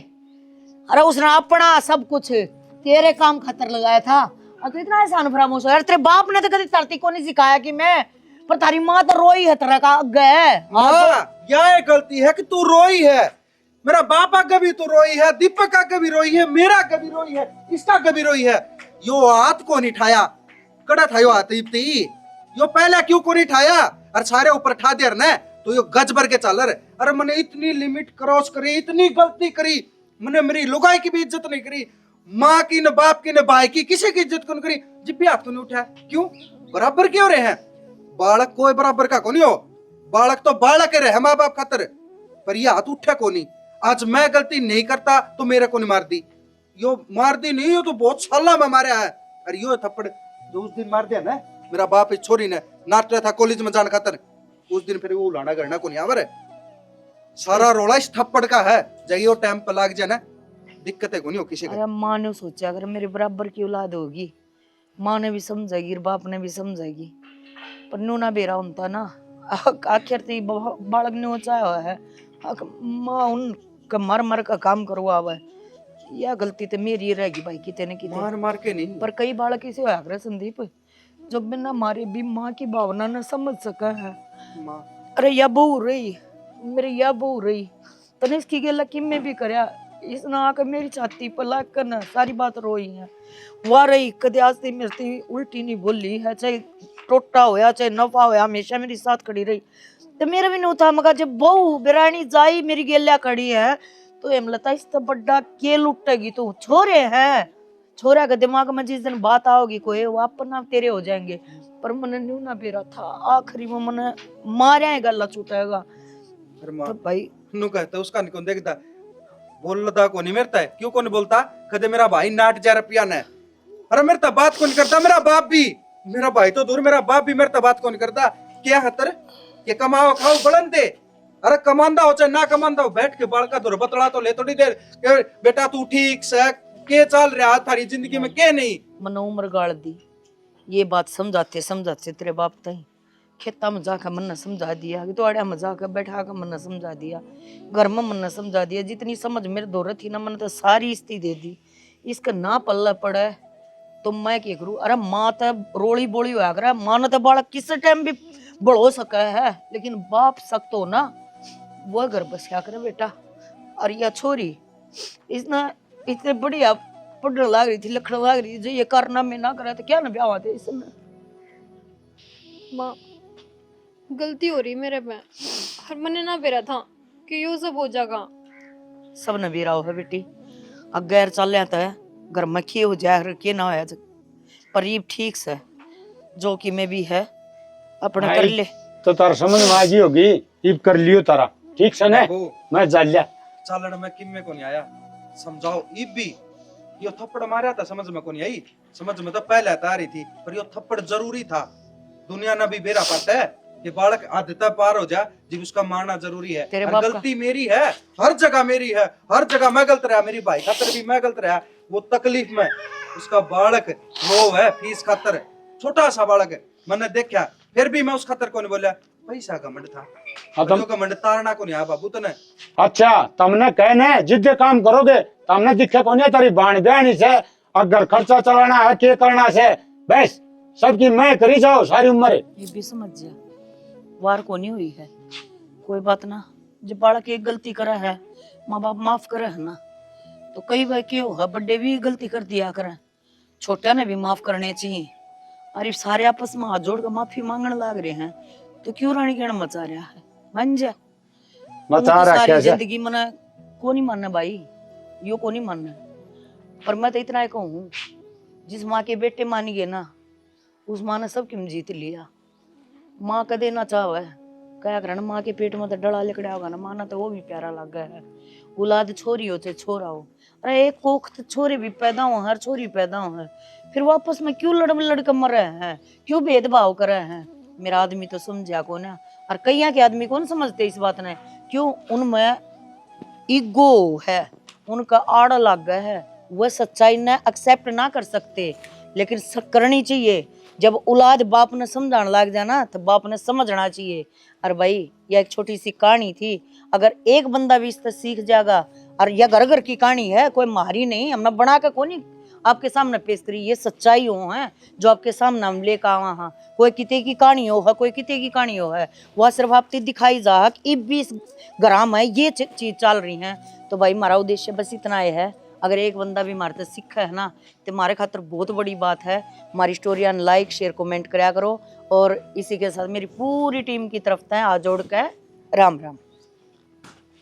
अरे उसने अपना सब कुछ तेरे काम खातर लगाया था, और इतना एहसान फरामोश है। तेरे बाप ने तो कभी धरती को नहीं सिखाया कि मैं, पर तारी माँ तो रोई है तरह का अग है। यह गलती है कि तू रोई है, मेरा बाप आगे भी तो रोई है, दीपक आगे भी रोई है, मेरा आगे भी रोई है, इसका आगे भी रोई है। यो हाथ को नहीं ठाया, कड़ा था यो हाथ इप्ती, यो पहले क्यों को नहीं ठाया? अरे सारे ऊपर ठा दिया ना तो यो गज भर के चल रहे। अरे मैंने इतनी लिमिट क्रॉस करी, इतनी गलती करी, मैंने मेरी लुगाई की भी इज्जत नहीं करी, माँ की न बाप की न भाई की, किसी की इज्जत कौन करी, जब भी हाथ को नहीं उठाया। क्यों? बराबर क्यों रहे हैं? बालक कोई बराबर का कौन हो, बालक तो बालक रहे माँ बाप खातर, पर ये हाथ उठा को नहीं। आज मैं गलती नहीं करता तो मेरे को नहीं मार दी, यो मार दी नहीं, यो तो बहुत साला में मारा है। अरे यो थप्पड़ जो उस दिन मार दिया ना मेरा बाप इस छोरी ने, नाच रहा था कॉलेज में जाने खातर, उस दिन फिर वो उलाना करना को नहीं आवर है। सारा रोला इस थप्पड़ का है, जगियो टाइम पे लाग जाए ना दिक्कतें को नहीं हो किसी अरे माँ ने सोचा अगर मेरे बराबर की औलाद होगी, माँ ने भी समझेगी, बाप ने भी समझेगी, पर नूना बेरा होता ना, आखिर तो बालक ने चाहा हुआ है, माँ उनका मर मर का काम करवा हुआ है, यह गलती तो मेरी रहेगी भाई, कितने न कितने मार मार के नहीं। पर कई बालक ऐसे होया करे संदीप, जो बिना मारे भी माँ की भावना न समझ सका है। अरे यह बहू रही मेरी, यह बहू रही तने इसकी गला किम में भी करया, इसने आकर मेरी छाती पर लाग कर ना सारी बात रोई है। वह रही कदे आज से मेरी उल्टी नहीं बोली है, चाहे टोटा होया चाहे नफा होया, हमेशा मेरी साथ खड़ी रही। तो मेरा भी नहीं था, मगर जब बहू बिरानी जाई मेरी गेलिया खड़ी है तो एम लता इससे बड़ा के लुटेगी, तो छोरे हैं, छोरा के दिमाग में जिस दिन बात आओगी कोई वो अपना तेरे हो जाएंगे। पर मन न्यू ना बेरा था, आखिरी में मन मारे है गला छूटेगा। तो भाई नु कहता उसका नहीं कौन देखता, बोलता को नहीं मेरता है, क्यों को नहीं बोलता? कदे मेरा भाई नाट जा रपिया ने, अरे मेरे तो बात को नहीं करता, मेरा बाप भी, मेरा भाई तो दूर, मेरा बाप भी मेरे तो बात को नहीं करता। क्या खतर ये कमाओ खाओ बलन दे, अरे कमांदा हो चाहे ना कमांदा हो, बैठ के बालका तो बतला तो ले थोड़ी देर, बेटा तू ठीक से के चल रहा थारी जिंदगी में के नहीं। मन उम्र गाड़ दी, ये बात समझाते समझाते तेरे बाप तई खेता में जाकर मन ने समझा दिया, तो अड़िया में जाकर बैठा कर मन ने समझा दिया, घर में मन ने समझा दिया, जितनी समझ मेरे दौर थी ना मन तो सारी स्थिति दे दी। इसका ना पल्ला पड़ा तो मैं क्या करूँ? अरे माँ तो रोली बोली होया करे, माँ ने तो बालक किस टाइम भी बढ़ो सका है, लेकिन बाप सख्त हो ना वह घर बस क्या करे बेटा। और यह छोरी इसने इतने बढ़िया पढ़ने लग रही थी, लिखने लग रही थी, जो ये करना में ना करा तो क्या ना ब्याह थे इसमें। माँ गलती हो रही मेरे में, हर मने ना बेरा था कि यो सब हो जाएगा। सब ने बेरा हो है बेटी, अब गैर चल रहा था घर में खे हो जाए के ना होया, पर ये ठीक से जो कि मैं भी है अपना हाँ, कर ले। तो तार समझ में आ गई होगी, इब कर लियो तारा, ठीक से ने? बाबू मैं जा लिया। चालण में किम में को नहीं आया, समझाओ इब भी। यो थप्पड़ मारा था समझ में को नहीं आई, समझ में तो पहले आ रही थी, पर यो थप्पड़ जरूरी था। दुनिया ना भी बेरा पाता है कि बालक आदता पार हो जा जब उसका मारना जरूरी है। तेरे और बाप का- गलती मेरी है, हर जगह मेरी है, हर जगह मैं गलत रहा, मेरी भाई खातर भी मैं गलत रहा। वो तकलीफ में उसका बालक रो है फीस खातर, छोटा सा बालक है, मैंने देखा, फिर भी मैं उस खातर को नहीं बोला। पैसा घमंड था, हाँ, तुम- घमंड तारना को नहीं आया बाबू तने। अच्छा तुमने कहने जिद्दे काम करोगे, तुमने दिखे को नहीं तारी बाण बहनी से अगर खर्चा चलाना है के करना से, बस सबकी मैं करी जाओ सारी उम्र। ये भी समझ जा, वार को नहीं हुई है, कोई बात ना। जब बालक एक गलती करा है, माँ बाप माफ करे है ना, तो कई बार क्यों है बड़े भी गलती कर दिया करे, छोटा ने भी माफ करने चाहिए। अरे सारे आपस में हाथ जोड़ कर माफी मांगने लग रहे हैं, तो क्यों रानी कहना मचा रहा है? मान जा, मचा तो रहा सारी कैसे? जिंदगी मना को नहीं मानना भाई, यो को नहीं मानना। पर मैं तो इतना ही कहूँ, जिस माँ के बेटे मान गए ना, उस माँ ने सब किम जीत लिया। माँ कदे ना चाहे क्या करना, माँ के पेट में तो डला लिकड़ा होगा ना, माना तो वो भी प्यारा लगा है। औलाद छोरी हो चाहे छोरा हो, अरे एक कोख तो छोरे भी पैदा हो, हर छोरी पैदा हो है, फिर वापस में क्यों लड़कर मर रहे हैं, क्यों भेदभाव कर रहे हैं? मेरा आदमी तो समझा को ना, और कई के आदमी कौन समझते इस बात ने, क्यों उनमें ईगो है, उनका आड़ लग गया है, वह सच्चाई ने एक्सेप्ट ना कर सकते, लेकिन करनी चाहिए। जब औलाद बाप ने समझाने लग जाए ना, तो बाप ने समझना चाहिए। और भाई यह एक छोटी सी कहानी थी, अगर एक बंदा भी इससे सीख जाएगा, और यह घर घर की कहानी है, कोई मारी नहीं, हमने बना के कोई नहीं आपके सामने पेश करी, ये सच्चाई हो है जो आपके सामने हम लेकर आवा हाँ। कोई किते की कहानी हो है, कोई किते की कहानी हो है, वह सिर्फ आपको दिखाई जा कि 20 ग्राम है ये चीज चल रही है। तो भाई हमारा उद्देश्य बस इतना ही है, अगर एक बंदा भी हमारे से सीखा है ना, तो हमारे खातर बहुत बड़ी बात है। हमारी स्टोरियां लाइक शेयर कमेंट कराया करो, और इसी के साथ मेरी पूरी टीम की तरफ से हाथ जोड़ के राम राम।